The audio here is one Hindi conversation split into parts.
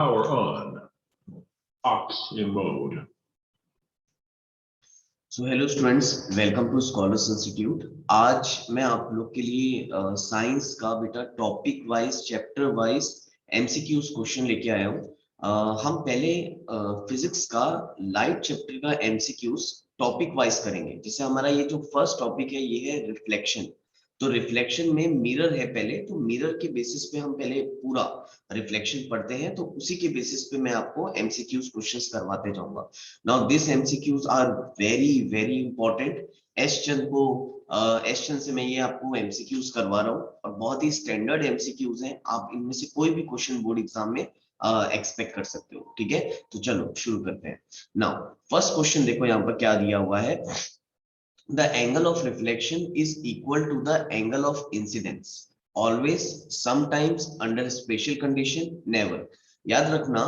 Power on. Aux in mode. So hello students, welcome to Scholars Institute. आज मैं आप लोग के लिए साइंस का बेटा topic wise chapter wise MCQs question लेके आया हूँ। हम पहले फिजिक्स का लाइट चैप्टर का एमसीक्यूज टॉपिक वाइज करेंगे। जैसे हमारा ये जो फर्स्ट टॉपिक है ये है रिफ्लेक्शन। तो रिफ्लेक्शन में मिरर है पहले, तो मिरर के बेसिस पे हम पहले पूरा रिफ्लेक्शन पढ़ते हैं, तो उसी के बेसिस पे मैं आपको एमसीक्यूज क्वेश्चंस करवाते जाऊंगा। Now this MCQs are very very important. S Chand से मैं ये आपको एमसीक्यूज करवा रहा हूँ और बहुत ही स्टैंडर्ड एमसीक्यूज हैं। आप इनमें से कोई भी क्वेश्चन बोर्ड एग्जाम में एक्सपेक्ट कर सकते हो। ठीक है, तो चलो शुरू करते हैं। नाउ फर्स्ट क्वेश्चन देखो यहाँ पर क्या दिया हुआ है। The angle of reflection is equal to the angle of incidence. Always, sometimes, under special condition, never. याद रखना,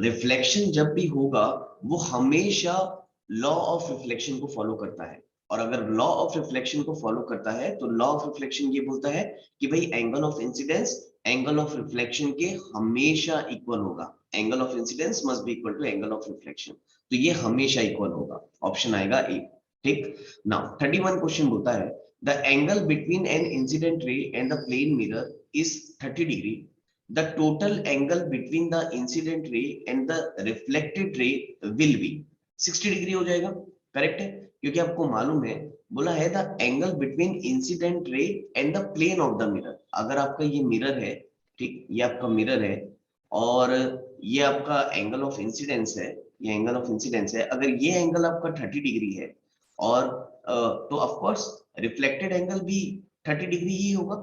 रिफ्लेक्शन जब भी होगा वो हमेशा लॉ ऑफ रिफ्लेक्शन को फॉलो करता है। और अगर लॉ ऑफ रिफ्लेक्शन को फॉलो करता है तो लॉ ऑफ रिफ्लेक्शन ये बोलता है कि भाई angle of incidence angle of reflection के हमेशा इक्वल होगा। Angle of incidence must be equal to angle of reflection, तो ये हमेशा इक्वल होगा। ऑप्शन आएगा ए। ठीक। नाउ 31 क्वेश्चन बोलता है the angle between an incident ray and the plane mirror is 30 degree. The total angle between the incident ray and the reflected ray will be 60 degree हो जाएगा। करेक्ट है, क्योंकि आपको मालूम है बोला है the angle between incident ray and the plane of the mirror. अगर आपका ये मिरर है, ठीक, ये आपका मिरर है और ये आपका एंगल ऑफ इंसिडेंस है, ये एंगल ऑफ इंसिडेंस है। अगर ये एंगल आपका 30 डिग्री है और तो ऑफ कोर्स रिफ्लेक्टेड एंगल भी 30 डिग्री ही होगा।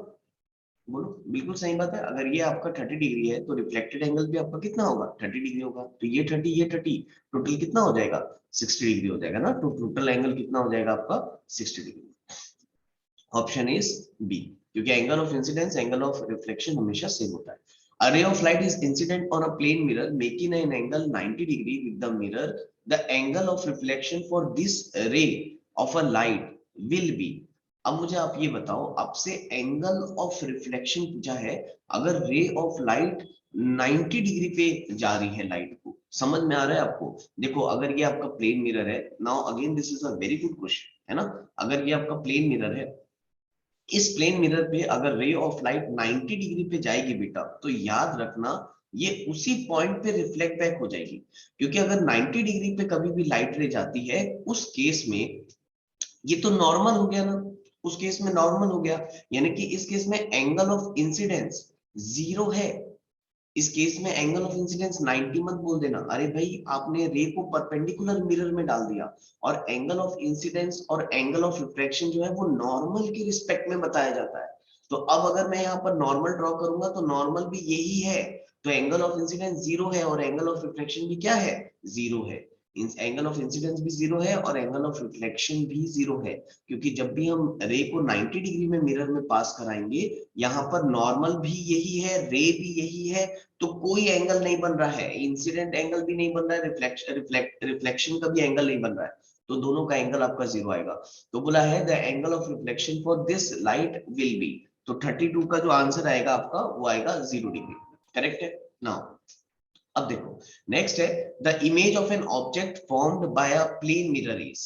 बोलो, बिल्कुल सही बात है। अगर ये आपका 30 डिग्री है तो रिफ्लेक्टेड एंगल भी आपका कितना होगा? 30 डिग्री होगा। तो ये 30 ये 30 टोटल कितना हो जाएगा? 60 डिग्री हो जाएगा ना। तो टोटल एंगल कितना हो जाएगा आपका? 60 डिग्री। ऑप्शन इज बी, क्योंकि angle of incidence angle of reflection हमेशा सेम होता है। A ray of light is incident on a plane mirror making an angle 90 degree with the mirror. The angle of reflection for this ray of a light will be. अब मुझे आप ये बताओ, आपसे एंगल ऑफ रिफ्लेक्शन पूछा है। अगर रे ऑफ लाइट 90 डिग्री पे जा रही है लाइट को, समझ में आ रहा है आपको? देखो, अगर ये आपका प्लेन मिरर है, now again this is a very good question, है ना। अगर ये आपका प्लेन मिरर है, इस प्लेन मिरर पे अगर रे ऑफ लाइट 90 डिग्री पे जाएगी बेटा, तो याद रखना ये उसी पॉइंट पे रिफ्लेक्ट बैक हो जाएगी। क्योंकि अगर 90 डिग्री पे कभी भी लाइट रे जाती है, उस केस में ये तो नॉर्मल हो गया ना, उस केस में नॉर्मल हो गया, यानी कि इस केस में एंगल ऑफ इंसिडेंस 0 है। इस केस में एंगल ऑफ इंसिडेंस 90 मत बोल देना। अरे भाई, आपने रे को परपेंडिकुलर मिरर में डाल दिया और एंगल ऑफ इंसिडेंस और एंगल ऑफ रिफ्लेक्शन जो है वो नॉर्मल के रिस्पेक्ट में बताया जाता है। तो अब अगर मैं यहाँ पर नॉर्मल ड्रॉ करूंगा तो नॉर्मल भी यही है। तो एंगल ऑफ इंसिडेंस 0 है और एंगल ऑफ रिफ्लेक्शन भी क्या है? 0 है। एंगल ऑफ इंसिडेंस भी 0 है और एंगल ऑफ रिफ्लेक्शन भी 0 है। क्योंकि जब भी हम रे को 90 डिग्री में मिरर में पास कराएंगे, यहाँ पर नॉर्मल भी यही है, रे भी यही है, तो कोई एंगल नहीं बन रहा है। इंसिडेंट एंगल भी नहीं बन रहा है, रिफ्लेक्शन का भी एंगल नहीं बन रहा है, तो दोनों का एंगल आपका 0 आएगा। तो बोला है the angle of reflection for this light will be, तो 32 का जो आंसर आएगा आपका वो आएगा 0 डिग्री। करेक्ट है। नाउ अब देखो, नेक्स्ट है the image of an object formed by a plane mirror is.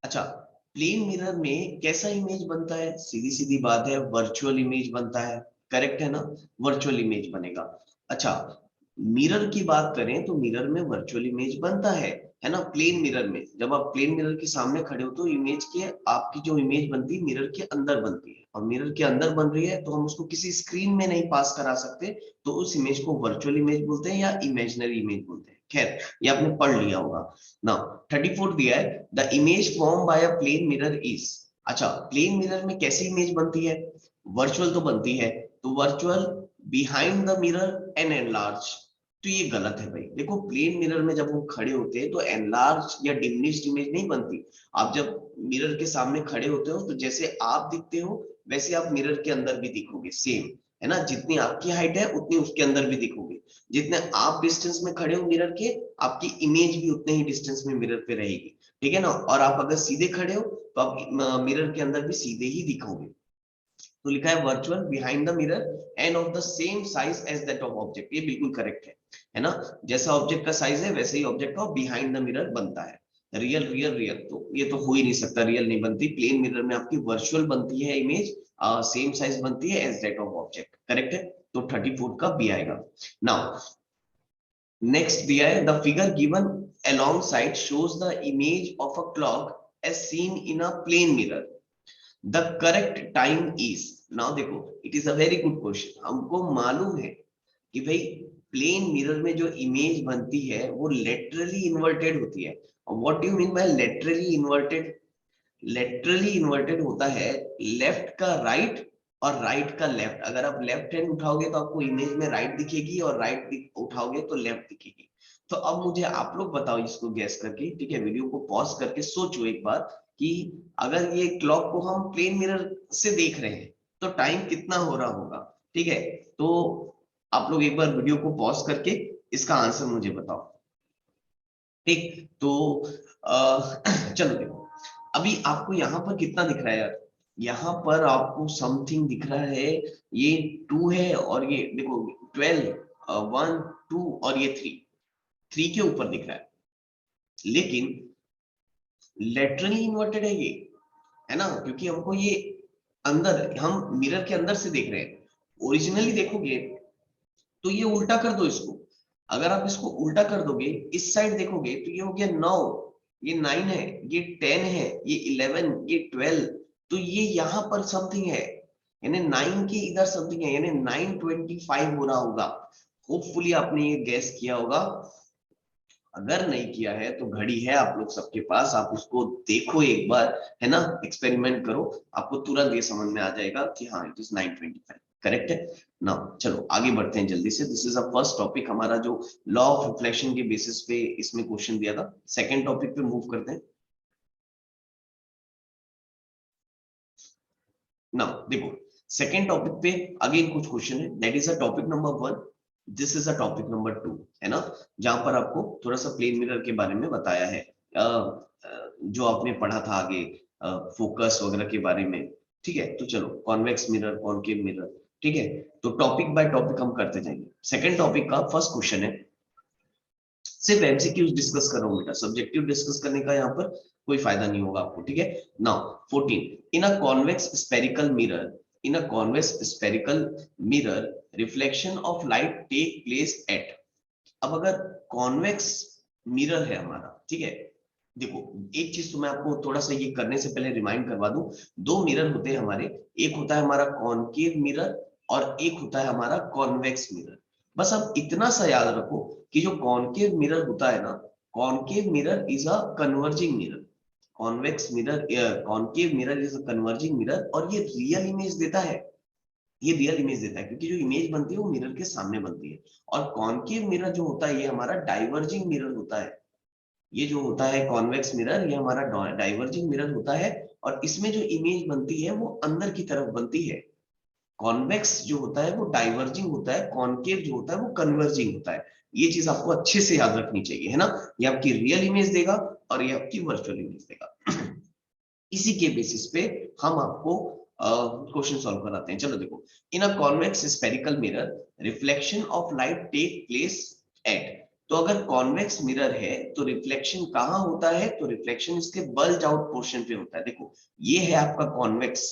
अच्छा, प्लेन मिरर में कैसा इमेज बनता है? सीधी सीधी बात है, वर्चुअल इमेज बनता है। करेक्ट है ना, वर्चुअल इमेज बनेगा। अच्छा, मिरर की बात करें तो मिरर में वर्चुअल इमेज बनता है ना। प्लेन मिरर में जब आप प्लेन मिरर के सामने खड़े हो तो इमेज के आपकी जो इमेज बनती है मिरर के अंदर बनती है, और मिरर के अंदर बन रही है तो हम उसको किसी स्क्रीन में नहीं पास करा सकते, तो उस इमेज को वर्चुअल इमेज बोलते हैं या इमेजिनरी इमेज बोलते हैं। खैर, ये आपने पढ़ लिया होगा। नाउ 34 दिया है the image form by a plane mirror is. अच्छा, प्लेन मिरर में कैसी इमेज बनती है? वर्चुअल तो बनती है, तो virtual behind the mirror and enlarge. तो ये गलत है भाई। देखो, प्लेन मिरर में जब हम खड़े होते हैं तो एनलार्ज या डिमिनिश्ड इमेज नहीं बनती। आप जब मिरर के सामने खड़े होते हो तो जैसे आप दिखते हो वैसे आप मिरर के अंदर भी दिखोगे, सेम, है ना। जितनी आपकी हाइट है उतनी उसके अंदर भी दिखोगे। जितने आप डिस्टेंस में खड़े हो मिरर के, आपकी इमेज भी उतने ही डिस्टेंस में मिरर पे रहेगी। ठीक है ना। और आप अगर सीधे खड़े हो तो आप मिरर के अंदर भी सीधे ही दिखोगे। तो लिखा है virtual behind the mirror and of the same size as that of object, ये बिल्कुल करेक्ट है ना। जैसा ऑब्जेक्ट का साइज है वैसे ही ऑब्जेक्ट का बिहाइंड द मिरर बनता है। रियल रियल रियल तो ये तो हो ही नहीं सकता, रियल नहीं बनती। प्लेन मिरर में आपकी वर्चुअल बनती है इमेज, सेम साइज बनती है as that of object, correct है। तो 34 का बी आएगा। नाउ नेक्स्ट दिया है the figure given alongside shows the image of a clock as seen in a plane mirror. The correct time is, now देखो it is a very good question। हमको मालूम है कि भाई प्लेन मिरर में जो इमेज बनती है वो लेटरली इन्वर्टेड होती है। और what do you mean by laterally inverted? Laterally inverted होता है लेफ्ट का राइट और राइट का लेफ्ट। अगर आप लेफ्ट हैंड उठाओगे तो आपको इमेज में राइट दिखेगी और राइट उठाओगे तो लेफ्ट दिखेगी। तो अब मुझे आप लोग बताओ इसको गैस करके, ठीक है, वीडियो को पॉज करके सोचो एक बार कि अगर ये क्लॉक को हम प्लेन मिरर से देख रहे हैं तो टाइम कितना हो रहा होगा, ठीक है। तो आप लोग एक बार वीडियो को पॉज करके इसका आंसर मुझे बताओ, ठीक। तो चलो देखो अभी आपको यहाँ पर कितना दिख रहा है यार, यहाँ पर आपको समथिंग दिख रहा है, ये 2 है और ये देखो 12, 1 2 और ये 3 के ऊपर दिख रहा है। लेकिन लेटरली इन्वर्टेड है ये, है ना, क्योंकि हमको ये अंदर, हम मिरर के अंदर से देख रहे हैं। ओरिजिनली देखोगे तो ये उल्टा कर दो इसको। अगर आप इसको उल्टा कर दोगे इस साइड देखोगे तो ये हो गया 9, ये 9 है, ये 10 है, ये 11, ये 12। तो ये यहाँ पर समथिंग है, यानी 9 के इधर समथिंग है, यानी 9:25 हो रहा होगा। होपफुली आपने ये गैस किया होगा। अगर नहीं किया है तो घड़ी है आप लोग सबके पास, आप उसको देखो एक बार, है ना, एक्सपेरिमेंट करो, आपको तुरंत ये समझ में आ जाएगा कि हाँ इट इज 9:25, करेक्ट है ना। चलो आगे बढ़ते हैं जल्दी से। This is a first topic हमारा जो लॉ ऑफ रिफ्लेक्शन के बेसिस पे इसमें क्वेश्चन दिया था। सेकंड टॉपिक पे मूव करते हैं ना। देखो सेकंड टॉपिक पे अगेन कुछ क्वेश्चन है, that is a topic number 1, this is a topic number 2, है ना, जहां पर आपको थोड़ा सा प्लेन मिरर के बारे में बताया है, जो आपने पढ़ा था आगे फोकस वगैरह के बारे में, ठीक है। तो चलो कॉन्वेक्स मिरर, कॉनकेव मिरर, ठीक है। तो टॉपिक बाय टॉपिक हम करते जाएंगे। सेकंड टॉपिक का फर्स्ट क्वेश्चन है, सिर्फ एमसीक्यूज डिस्कस कर रहा हूं बेटा, सब्जेक्टिव डिस्कस करने का यहाँ पर कोई फायदा नहीं होगा आपको, ठीक है। Now 14 in a convex spherical mirror, in a convex spherical mirror reflection of light take place at. अब अगर कॉन्वेक्स मिरर है हमारा, ठीक है, देखो एक चीज तो मैं आपको थोड़ा सा ये करने से पहले रिमाइंड करवा दूं। दो मिरर होते हैं हमारे, एक होता है हमारा कॉनकेव मिरर और एक होता है हमारा कॉन्वेक्स मिरर। बस अब इतना सा याद रखो कि जो कॉनकेव मिरर होता है ना, concave mirror is a converging mirror, convex mirror, concave mirror is a converging mirror, और ये रियल इमेज देता है, ये रियल इमेज देता है, क्योंकि जो इमेज बनती है वो मिरर के सामने बनती है। और कॉनकेव मिरर जो होता है ये हमारा डाइवर्जिंग मिरर होता है। ये जो होता है कॉन्वेक्स मिरर, ये हमारा डाइवर्जिंग मिरर होता है, और इसमें जो इमेज बनती है वो अंदर की तरफ बनती है। कॉन्वेक्स जो होता है वो डाइवर्जिंग होता है, कॉनकेव जो होता है वो कन्वर्जिंग होता है। ये चीज आपको अच्छे से याद रखनी चाहिए, है ना। ये आपकी रियल इमेज देगा और ये आपकी वर्चुअल इमेज देगा। इसी के बेसिस पे हम आपको क्वेश्चन सॉल्व कराते हैं। चलो देखो, in a convex spherical mirror reflection of light take place at. तो अगर कॉन्वेक्स मिरर है तो रिफ्लेक्शन कहाँ होता है, तो रिफ्लेक्शन इसके बल्ज आउट पोर्शन पे होता है। देखो ये है आपका कॉन्वेक्स,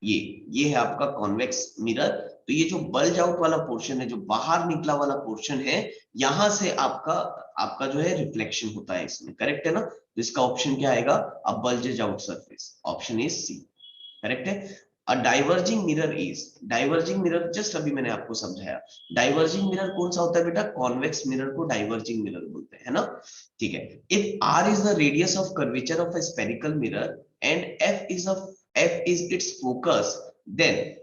ये है आपका कॉन्वेक्स मिरर। तो ये जो बल्ज आउट वाला पोर्शन है, जो बाहर निकला वाला पोर्शन है, यहां से आपका आपका जो है रिफ्लेक्शन होता है इसमें, करेक्ट है ना। तो इसका ऑप्शन क्या आएगा, a bulges out surface, option is C, correct है। A diverging mirror is, diverging mirror just अभी मैंने आपको समझाया, डाइवर्जिंग मिरर कौन सा होता है बेटा, कॉन्वेक्स मिरर को डाइवर्जिंग मिरर बोलते हैं ना, ठीक है। If R is the radius of curvature of a spherical mirror and F is its focus, then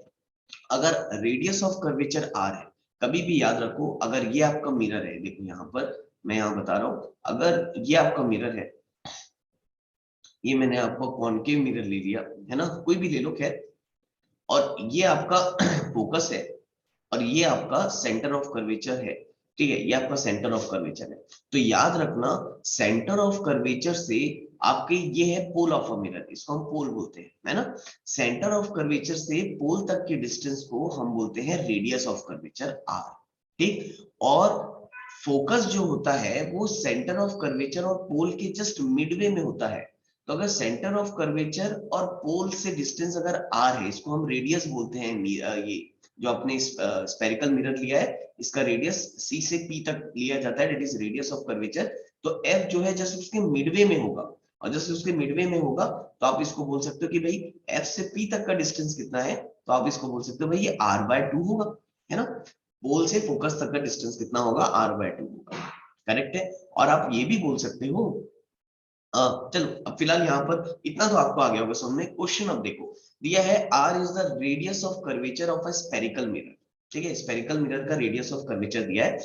अगर रेडियस ऑफ कर्वेचर आर है, कभी भी याद रखो, अगर ये आपका मिरर है, देखो यहाँ पर मैं यहाँ बता रहा हूं, अगर ये आपका मिरर है, ये मैंने आपको कॉनकेव मिरर ले लिया, है ना, कोई भी ले लो खैर, और ये आपका फोकस है, और ये आपका सेंटर ऑफ कर्वेचर है, ठीक है, ये आपका सेंटर ऑफ कर्वेचर है। तो याद रखना सेंटर ऑफ कर्वेचर से आपके ये है पोल ऑफ अ मिरर, इसको हम पोल बोलते हैं, है ना। सेंटर ऑफ कर्वेचर से पोल तक के डिस्टेंस को हम बोलते हैं रेडियस ऑफ कर्वेचर आर, ठीक। और फोकस जो होता है वो सेंटर ऑफ कर्वेचर और पोल के जस्ट मिडवे में होता है। तो अगर सेंटर ऑफ कर्वेचर और पोल से डिस्टेंस अगर आर है, इसको हम रेडियस बोलते हैं। ये जो आपने स्फेरिकल मिरर लिया है, इसका रेडियस सी से पी तक लिया जाता है, that is radius of curvature. तो एफ जो है जस्ट उसके मिडवे में होगा, और जैसे उसके मिडवे में होगा तो आप इसको बोल सकते हो कि भाई एफ से पी तक का डिस्टेंस कितना है, तो आप इसको बोल सकते हो भाई ये r/2 होगा, है ना। पोल से फोकस तक का डिस्टेंस कितना होगा, r/2 होगा, करेक्ट है। और आप ये भी बोल सकते हो, चलो अब फिलहाल यहाँ पर इतना तो आपको आ गया होगा समझ में। क्वेश्चन अब देखो, दिया है r is the radius of curvature of a spherical mirror, ठीक है। स्फेरिकल मिरर का रेडियस ऑफ कर्वेचर दिया है,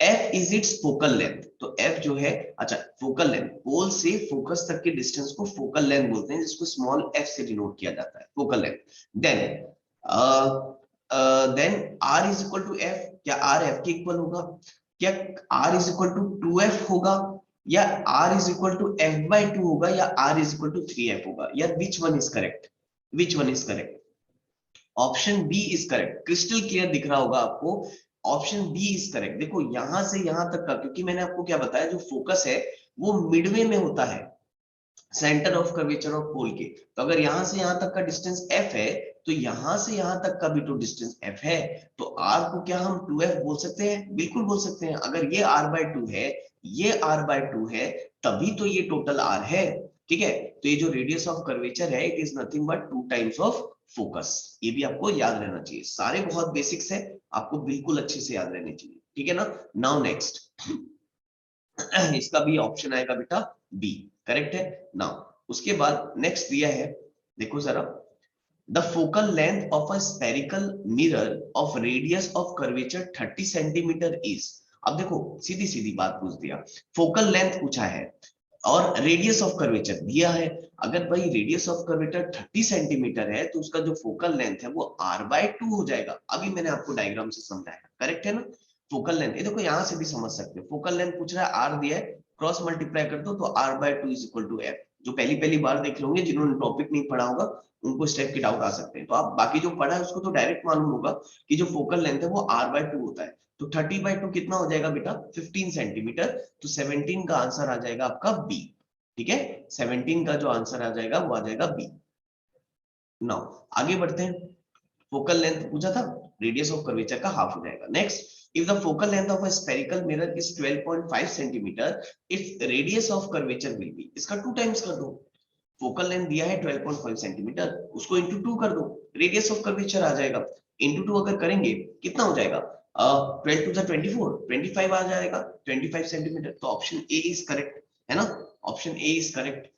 f is it's focal length. तो f जो है, अच्छा फोकल लेंथ, पोल से फोकस तक के डिस्टेंस को फोकल लेंथ बोलते हैं, जिसको स्मॉल f से डिनोट किया जाता है, focal length. Then r is equal to f, क्या r f के इक्वल होगा, क्या r is equal to 2f होगा, या r is equal to f/2 होगा, या r is equal to 3f होगा, या which one is correct, which one is correct. Option B is correct, crystal clear दिख रहा होगा आपको, ऑप्शन बी इज करेक्ट। देखो यहां से यहां तक का, क्योंकि मैंने आपको क्या बताया, जो फोकस है वो मिडवे में होता है सेंटर ऑफ कर्वेचर ऑफ पोल के। तो अगर यहां से यहां तक का डिस्टेंस f है, तो यहां से यहां तक का भी तो डिस्टेंस f है, तो r को क्या हम 2f बोल सकते हैं, बिल्कुल बोल सकते हैं। अगर ये r/2 है, ये r/2 है, तभी तो ये टोटल r है, ठीक है। तो ये जो रेडियस ऑफ कर्वेचर है, it is nothing but 2 times of focus. ये भी आपको याद रहना चाहिए, सारे बहुत बेसिक्स है, आपको बिल्कुल अच्छे से याद रहने चाहिए, ठीक है ना। नाउ नेक्स्ट इसका भी ऑप्शन आएगा बेटा बी, करेक्ट है। नाउ उसके बाद नेक्स्ट दिया है, देखो जरा, the focal length of a spherical mirror of radius of curvature 30 centimetre is. अब देखो सीधी सीधी बात पूछ दिया, फोकल लेंथ पूछा है और रेडियस ऑफ कर्वेचर दिया है। अगर भाई रेडियस ऑफ कर्वेचर 30 सेंटीमीटर है, तो उसका जो फोकल लेंथ है वो r/2 हो जाएगा। अभी मैंने आपको डायग्राम से समझाया, करेक्ट है ना। फोकल लेंथ, ये देखो यहां से भी समझ सकते हो, फोकल लेंथ पूछ रहा है, r दिया है, क्रॉस मल्टीप्लाई कर दो तो r/2 is equal to f। जो पहली पहली बार देख लोगे, जिन्होंने टॉपिक नहीं पढ़ा होगा, उनको इस टाइप के डाउट आ सकते हैं। तो आप बाकी जो पढ़ा है उसको तो डायरेक्ट मालूम होगा कि जो फोकल लेंथ है वो r/2 होता है। तो 30/2 कितना हो जाएगा बेटा, 15 सेंटीमीटर। तो 17 का आंसर आ जाएगा आपका बी, ठीक है। 17 का जो आंसर आ जाएगा वो आ जाएगा बी। नाउ आगे बढ़ते हैं, फोकल लेंथ पूछा था, रेडियस ऑफ कर्वेचर का हाफ हो जाएगा। Next, if the focal length of a spherical mirror is 12.5 centimeter, its radius of curvature will be, इसका 2 टाइम्स कर दो। फोकल लेंथ दिया है 12.5 सेंटीमीटर, उसको इंटू 2 कर दो, रेडियस ऑफ कर्वेचर आ जाएगा। इंटू 2 अगर करेंगे कितना हो जाएगा, 12 टू 24, 25 आ जाएगा, 25 सेंटीमीटर। तो ऑप्शन ए इज करेक्ट, है ना, ऑप्शन ए इज करेक्ट।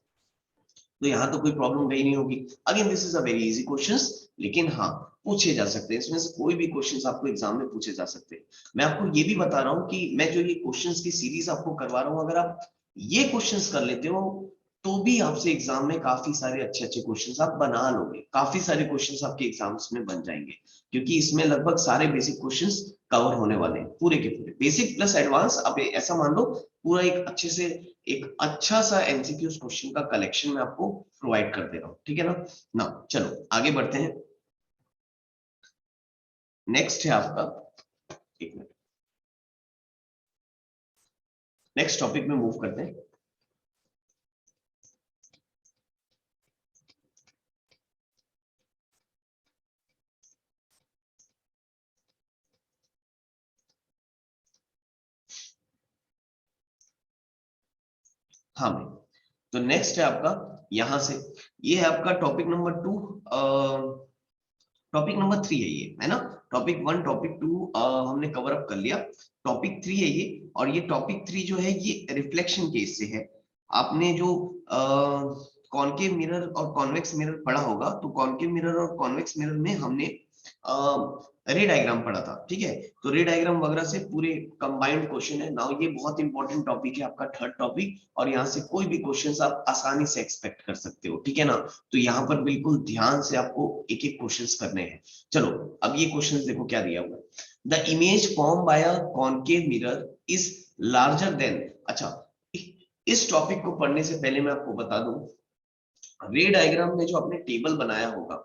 तो यहाँ तो कोई प्रॉब्लम गई नहीं होगी। Again this is a very easy questions, लेकिन हाँ पूछे जा सकते हैं, इसमें से कोई भी क्वेश्चंस आपको एग्जाम में पूछे जा सकते हैं। मैं आपको ये भी बता रहा हूँ कि मैं जो ये क्वेश्चंस की सीरीज आपको करवा रहा हूँ, अगर आप ये क्वेश्चंस कर लेते हो तो भी आपसे एग्जाम में काफी सारे अच्छे अच्छे क्वेश्चंस आप बना लोगे, काफी सारे क्वेश्चंस आपके एग्जाम्स में बन जाएंगे, क्योंकि इसमें लगभग सारे बेसिक क्वेश्चंस कवर होने वाले हैं, पूरे के पूरे बेसिक प्लस एडवांस। अब ऐसा मान लो पूरा एक अच्छे से एक अच्छा सा एमसीक्यूज क्वेश्चन का कलेक्शन मैं आपको प्रोवाइड कर दे रहा हूँ, ठीक है ना। ना चलो आगे बढ़ते हैं, नेक्स्ट है आपका, एक मिनट, नेक्स्ट टॉपिक में मूव करते हैं। हाँ भाई, तो नेक्स्ट है आपका यहां से, ये है आपका टॉपिक नंबर 2, टॉपिक नंबर 3 है ये, है ना। टॉपिक 1 टॉपिक 2 हमने कवर अप कर लिया, टॉपिक 3 है ये। और ये टॉपिक 3 जो है ये रिफ्लेक्शन केस से है। आपने जो कॉनकेव मिरर और कॉन्वेक्स मिरर पढ़ा होगा, तो कॉनकेव मिरर और कॉन्वेक्स मिरर में हमने रे डायग्राम पढ़ा था, ठीक है। तो रे डायग्राम वगैरह से पूरे कंबाइंड क्वेश्चन है। नाउ ये बहुत इंपॉर्टेंट टॉपिक है आपका, थर्ड टॉपिक, और यहाँ से कोई भी क्वेश्चन आप आसानी से एक्सपेक्ट कर सकते हो, ठीक है ना। तो यहाँ पर बिल्कुल ध्यान से आपको एक एक क्वेश्चंस करने हैं। चलो अब ये क्वेश्चंस देखो क्या दिया हुआ है, the image form by a concave mirror is larger than, अच्छा इस टॉपिक को पढ़ने से पहले मैं आपको बता दूं, रे डायग्राम में जो आपने टेबल बनाया होगा,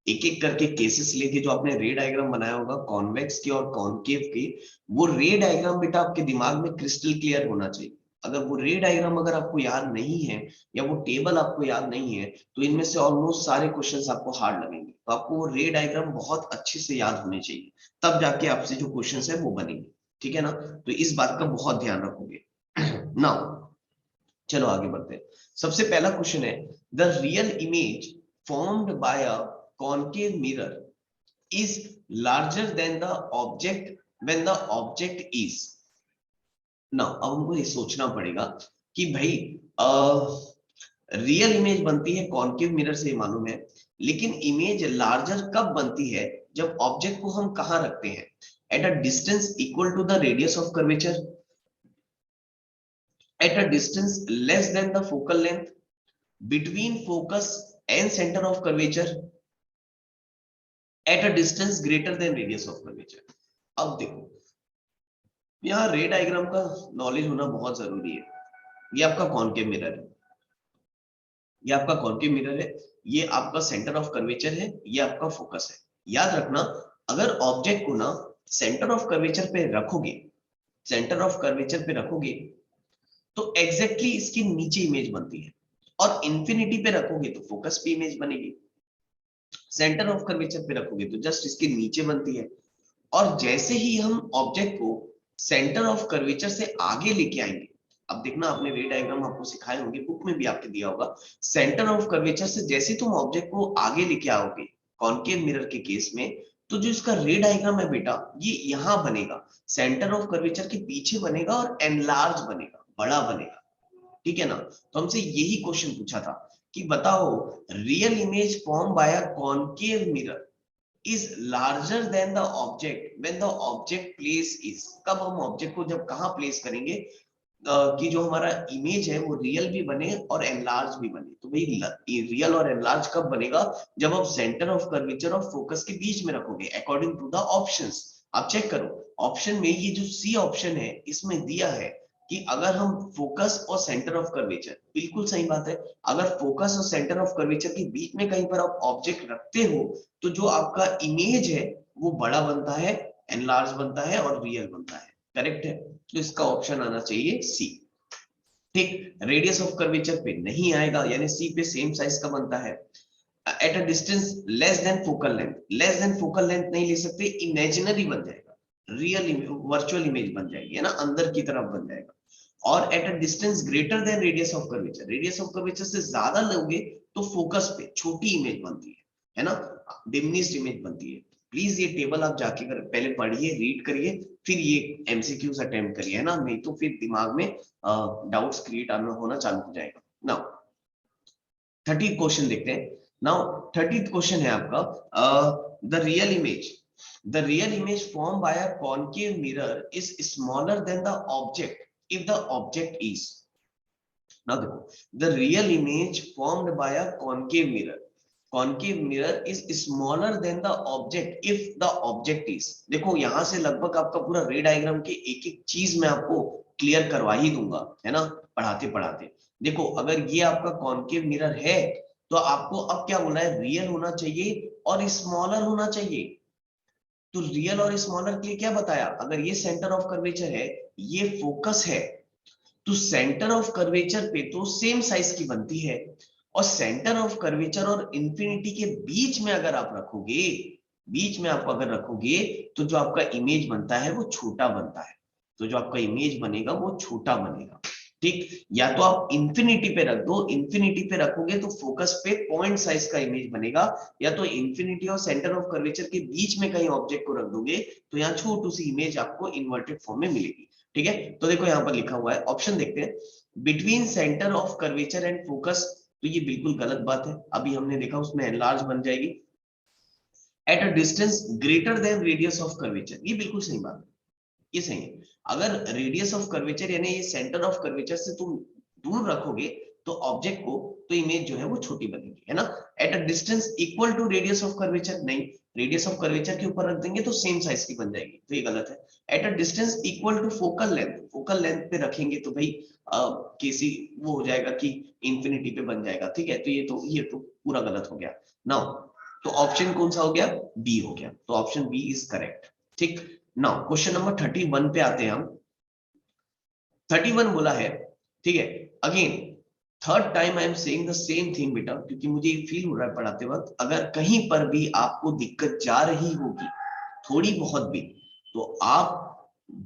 एक एक करके केसेस लेके जो आपने रे डायग्राम बनाया होगा कॉन्वेक्स के और कॉनकेव के, वो रे डायग्राम बेटा आपके दिमाग में क्रिस्टल क्लियर होना चाहिए। अगर वो रे डायग्राम अगर आपको याद नहीं है या वो टेबल आपको याद नहीं है, तो इनमें से ऑलमोस्ट सारे क्वेश्चंस आपको हार्ड लगेंगे। तो आपको वो रे डायग्राम बहुत अच्छे से याद होने चाहिए, तब जाके आपसे जो क्वेश्चंस है वो बनेंगे, ठीक है ना। तो इस बात का बहुत ध्यान रखोगे। नाउ चलो आगे बढ़ते हैं। सबसे पहला क्वेश्चन है, the real image formed by a concave mirror is larger than the object when the object is। ना अब हमको ये सोचना पड़ेगा कि भाई रियल इमेज बनती है कॉनकेव मिरर से, मालूम है, लेकिन इमेज लार्जर कब बनती है? जब ऑब्जेक्ट को हम कहां रखते हैं? At a distance equal to the radius of curvature, at a distance less than the focal length, between focus and centre of curvature, at a distance greater than radius of curvature. अब देखो, यहाँ रे डायग्राम का नॉलेज होना बहुत जरूरी है। ये आपका कॉनकेव मिरर है, ये आपका कॉनकेव मिरर है, ये आपका सेंटर ऑफ कर्वेचर है, ये आपका फोकस है। याद रखना, अगर ऑब्जेक्ट को ना सेंटर ऑफ कर्वेचर पे रखोगे, सेंटर ऑफ कर्वेचर पे रखोगे, तो एग्जैक्टली इसके नीचे इमेज बनती है, और इंफिनिटी पे रखोगे तो फोकस पे इमेज बनेगी, सेंटर ऑफ कर्वेचर पे रखोगे तो जस्ट इसके नीचे बनती है। और जैसे ही हम ऑब्जेक्ट को सेंटर ऑफ कर्वेचर से आगे लेके आएंगे, अब देखना, आपने रे डायग्राम आपको सिखाए होंगे, बुक में भी आपके दिया होगा, सेंटर ऑफ कर्वेचर से जैसे तुम ऑब्जेक्ट को आगे लेके आओगे कॉनकेव मिरर के केस में, तो जो इसका रे डायग्राम है बेटा, ये यहां बनेगा, सेंटर ऑफ कर्वेचर के पीछे बनेगा और एनलार्ज बनेगा, बड़ा बनेगा, ठीक है ना। तो हमसे यही क्वेश्चन पूछा था कि बताओ, real image form by a concave mirror is larger than the object when the object place is। कब हम ऑब्जेक्ट को जब कहां प्लेस करेंगे कि जो हमारा इमेज है वो रियल भी बने और एनलार्ज भी बने। तो भाई रियल और एनलार्ज कब बनेगा? जब आप सेंटर ऑफ कर्वेचर और फोकस के बीच में रखोगे, अकॉर्डिंग टू द ऑप्शंस। आप चेक करो, ऑप्शन में ये जो सी ऑप्शन है, इसमें दिया है कि अगर हम फोकस और सेंटर ऑफ कर्वेचर, बिल्कुल सही बात है, अगर फोकस और सेंटर ऑफ कर्वेचर के बीच में कहीं पर आप ऑब्जेक्ट रखते हो, तो जो आपका इमेज है वो बड़ा बनता है, एनलार्ज बनता है और रियल बनता है। करेक्ट है, तो इसका ऑप्शन आना चाहिए सी। ठीक, रेडियस ऑफ कर्वेचर पे नहीं आएगा, यानी सी पे सेम साइज का बनता है। At a distance less then focal length, less than focal length नहीं ले सकते, इमेजिनरी बन जाएगा, रियल वर्चुअल इमेज बन जाएगी, है ना, अंदर की तरफ बन जाएगा। और eight a distance greater than radius of curvature, radius of curvature से ज्यादा लोगे तो फोकस पे छोटी इमेज बनती है ना, डिमिनिश्ड इमेज बनती है। प्लीज ये टेबल आप जाके पहले पढ़िए, रीड करिए, फिर ये एमसीक्यूज अटेम्प्ट करिए, है ना, नहीं तो फिर दिमाग में डाउट्स क्रिएट होना चालू हो जाएगा। नाउ 30 क्वेश्चन देखते हैं। नाउ 30th क्वेश्चन है आपका, the real image, the real image form by a concave mirror is smaller than the object if the object is. Now देखो, the real image formed by a concave mirror, concave mirror is smaller than the object if the object is. देखो, यहां से लगभग आपका पूरा रे डायग्राम के एक एक चीज मैं आपको क्लियर करवा ही दूंगा, है ना, पढ़ाते पढ़ाते। देखो, अगर ये आपका कॉनकेव मिरर है, तो आपको अब क्या बोला है, रियल होना चाहिए और स्मॉलर होना चाहिए। तो रियल और स्मॉलर के लिए क्या बताया, अगर ये सेंटर ऑफ कर्वेचर है, ये फोकस है, तो सेंटर ऑफ कर्वेचर पे तो सेम साइज की बनती है, और सेंटर ऑफ कर्वेचर और इंफिनिटी के बीच में अगर आप रखोगे, बीच में आप अगर रखोगे, तो जो आपका इमेज बनता है वो छोटा बनता है, तो जो आपका इमेज बनेगा वो छोटा बनेगा। ठीक, या तो आप इंफिनिटी पे रख दो, इंफिनिटी पे रखोगे तो फोकस पे पॉइंट साइज का इमेज बनेगा, या तो इंफिनिटी और सेंटर ऑफ कर्वेचर के बीच में कहीं ऑब्जेक्ट को रख दोगे, तो यहाँ छोटी सी इमेज आपको इन्वर्टेड फॉर्म में मिलेगी। ठीक है, तो देखो यहाँ पर लिखा हुआ है, ऑप्शन देखते हैं, between centre of curvature and focus, तो ये बिल्कुल गलत बात है, अभी हमने देखा उसमें एनलार्ज बन जाएगी। Eight a distance greater than radius of curvature, ये बिल्कुल सही बात है, ये सही है। अगर रेडियस ऑफ कर्वेचर यानी ये सेंटर ऑफ कर्वेचर से तुम दूर रखोगे, तो ऑब्जेक्ट को तो इमेज जो है वो छोटी बनेगी, है ना। At a distance equal to radius of curvature, नहीं, रेडियस ऑफ कर्वेचर के ऊपर रख देंगे तो सेम साइज की बन जाएगी, तो ये गलत है। At a distance equal to focal length पे रखेंगे तो भाई केसी वो हो जाएगा कि इंफिनिटी पे बन जाएगा, ठीक है। तो ये तो पूरा गलत हो गया। नाउ तो ऑप्शन कौन सा हो गया, बी हो गया, तो ऑप्शन बी इज करेक्ट, ठीक। नाउ क्वेश्चन नंबर 31 पे आते हैं हम। 31 बोला है, ठीक है, again third time I am saying the same thing बेटा, क्योंकि मुझे फील हो रहा है पढ़ाते वक्त अगर कहीं पर भी आपको दिक्कत जा रही होगी थोड़ी बहुत भी, तो आप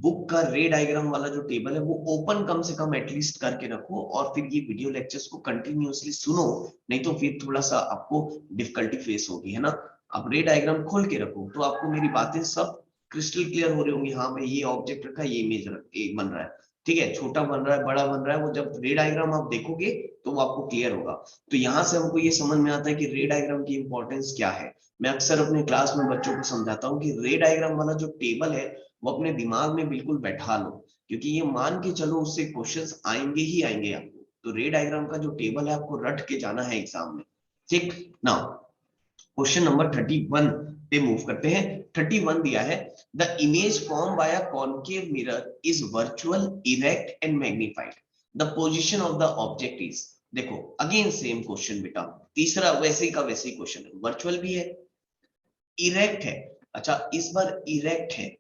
बुक का रे डायग्राम वाला जो टेबल है वो ओपन कम से कम एटलीस्ट करके रखो, और फिर ये वीडियो लेक्चर्स को कंटिन्यूअसली सुनो, नहीं तो फिर थोड़ा सा आपको डिफिकल्टी फेस होगी, है ना। आप रे डायग्राम खोल के रखो तो आपको मेरी बातें सब क्रिस्टल क्लियर हो रही होंगी। हाँ भाई ये ऑब्जेक्ट रखा है, ये इमेज बन रहा है, ठीक है, छोटा बन रहा है बड़ा बन रहा है, वो जब रे डायग्राम आप देखोगे तो वो आपको क्लियर होगा। तो यहाँ से हमको ये समझ में आता है कि रे डायग्राम की इंपॉर्टेंस क्या है। मैं अक्सर अपने क्लास में बच्चों को समझाता हूँ कि रे डायग्राम वाला जो टेबल है वो अपने दिमाग में बिल्कुल बैठा लो, क्योंकि ये मान के चलो उससे क्वेश्चंस आएंगे ही आएंगे आपको। तो रे डायग्राम का जो टेबल है आपको रट के जाना है एग्जाम में, ठीक। नाउ क्वेश्चन नंबर 31 पे मूव करते हैं। 31 दिया है, the image form by a concave mirror is virtual, erect and magnified, the position of the object is. देखो अगेन सेम क्वेश्चन बेटा, तीसरा वैसे का वैसे ही क्वेश्चन है, वर्चुअल भी है, इरेक्ट है। अच्छा इस बार इरेक्ट है,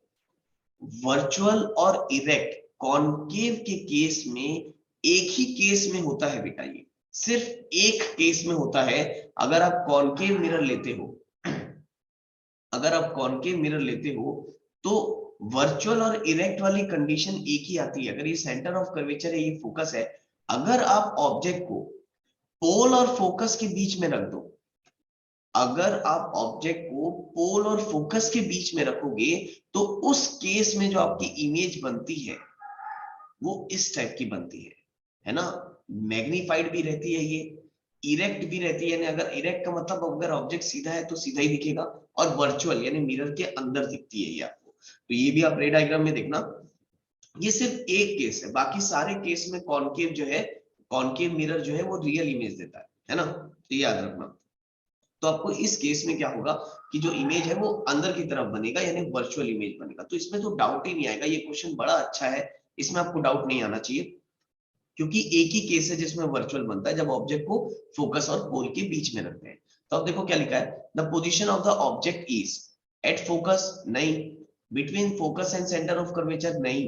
वर्चुअल और इरेक्ट कॉनकेव के केस में एक ही केस में होता है बेटा, ये सिर्फ एक केस में होता है। अगर आप कॉनकेव मिरर लेते हो, अगर आप कॉनकेव मिरर लेते हो तो वर्चुअल और इरेक्ट वाली कंडीशन एक ही आती है। अगर ये सेंटर ऑफ कर्वेचर है, ये फोकस है, अगर आप ऑब्जेक्ट को पोल और फोकस के बीच में रख दो, अगर आप ऑब्जेक्ट को पोल और फोकस के बीच में रखोगे तो उस केस में जो आपकी इमेज बनती है वो इस टाइप की बनती है ना। मैग्नीफाइड भी रहती है ये, इरेक्ट भी रहती है, यानी अगर इरेक्ट का मतलब अगर ऑब्जेक्ट सीधा है तो सीधा ही दिखेगा, और वर्चुअल यानी मिरर के अंदर दिखती है ये आपको। तो ये भी आप रे डायग्राम में देखना, ये सिर्फ एक केस है, बाकी सारे केस में कॉनकेव जो है, कॉनकेव मिरर जो है वो रियल इमेज देता है ना, तो याद रखना। तो आपको इस केस में क्या होगा कि जो इमेज है वो अंदर की तरफ बनेगा, यानी वर्चुअल इमेज बनेगा। तो इसमें तो डाउट ही नहीं आएगा, ये क्वेश्चन बड़ा अच्छा है, इसमें आपको डाउट नहीं आना चाहिए, क्योंकि एक ही केस है जिसमें वर्चुअल बनता है, जब ऑब्जेक्ट को फोकस और पोल के बीच में रखते हैं। तो अब देखो क्या लिखा है, the position of the object is at focus, नहीं, between focus and centre of curvature, नहीं,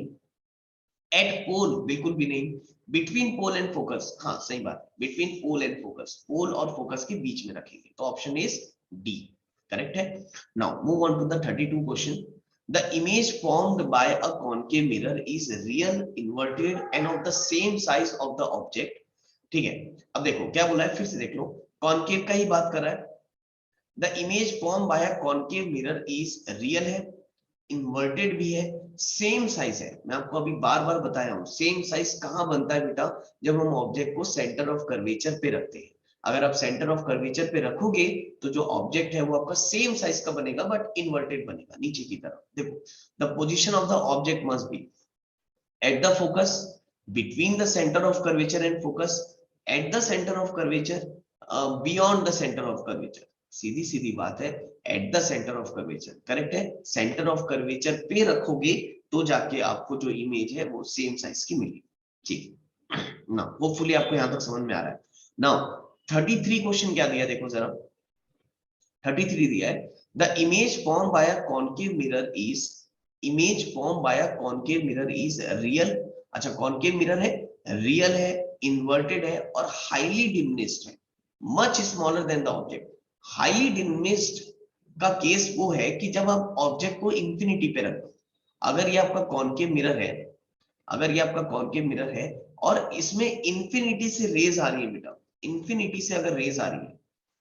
एट पोल, बिल्कुल भी नहीं, बिटवीन पोल एंड फोकस, हाँ सही बात, between pole and focus, pole और फोकस के बीच में रखेंगे, तो ऑप्शन इज डी करेक्ट है। Now move on to the 32 question. The image formed by a concave mirror is real, inverted and of the same size of the object, ठीक है। अब देखो क्या बोला है, फिर से देख लो, कॉनकेव का ही बात कर रहा है। The image form by a concave mirror is real है, इन्वर्टेड भी है, सेम साइज है। मैं आपको अभी बार बार बताया हूं, सेम साइज कहां बनता है बेटा, जब हम ऑब्जेक्ट को सेंटर ऑफ कर्वेचर पे रखते हैं। अगर आप सेंटर ऑफ कर्वेचर पे रखोगे तो जो ऑब्जेक्ट है वो आपका सेम साइज का बनेगा, बट इन्वर्टेड बनेगा नीचे की तरफ। देखो the position of the object must be at the focus, between the centre of curvature and focus, at the centre of curvature, beyond the centre of curvature. सीधी सीधी बात है, at the centre of curvature correct है। सेंटर ऑफ कर्वेचर पे रखोगे तो जाके आपको जो इमेज है वो सेम साइज की मिलेगी, ठीक ना। होपफुली आपको यहां तक समझ में आ रहा है। नाउ 33 क्वेश्चन क्या दिया देखो जरा, 33 दिया है, the image form by a concave mirror is, image form by a concave mirror is real. अच्छा कॉनकेव मिरर है, रियल है, इन्वर्टेड है और हाईली डिमिनिश्ड है, much smaller than the object. Highly diminished का केस वो है कि जब आप ऑब्जेक्ट को इंफिनिटी पे रख दो। अगर ये आपका कॉनकेव मिरर है, अगर ये आपका कॉनकेव मिरर है और इसमें इंफिनिटी से रेज आ रही है बेटा, इंफिनिटी से अगर रेज आ रही है,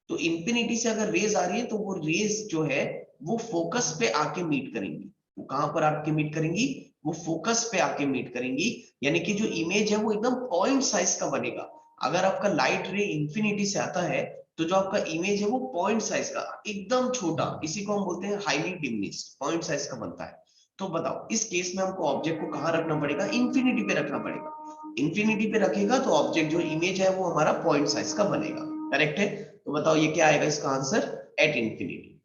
तो इंफिनिटी से अगर रेज आ रही है तो वो रेज जो है वो फोकस पे आके मीट करेंगी। वो कहां पर आके मीट करेंगी, वो फोकस पे आके मीट करेंगी, यानी कि जो इमेज है वो एकदम पॉइंट साइज का बनेगा। अगर आपका लाइट रे इंफिनिटी से आता है तो जो आपका इमेज है वो पॉइंट साइज का एकदम छोटा, इसी को हम बोलते हैं हाईली डिमिनिश्ड, पॉइंट साइज का बनता है। तो बताओ इस केस में हमको ऑब्जेक्ट को कहां रखना पड़ेगा, इंफिनिटी पे रखना पड़ेगा। इंफिनिटी पे रखेगा तो ऑब्जेक्ट जो इमेज है वो हमारा पॉइंट साइज का बनेगा। करेक्ट है? तो बताओ ये क्या आएगा इसका answer? At infinity.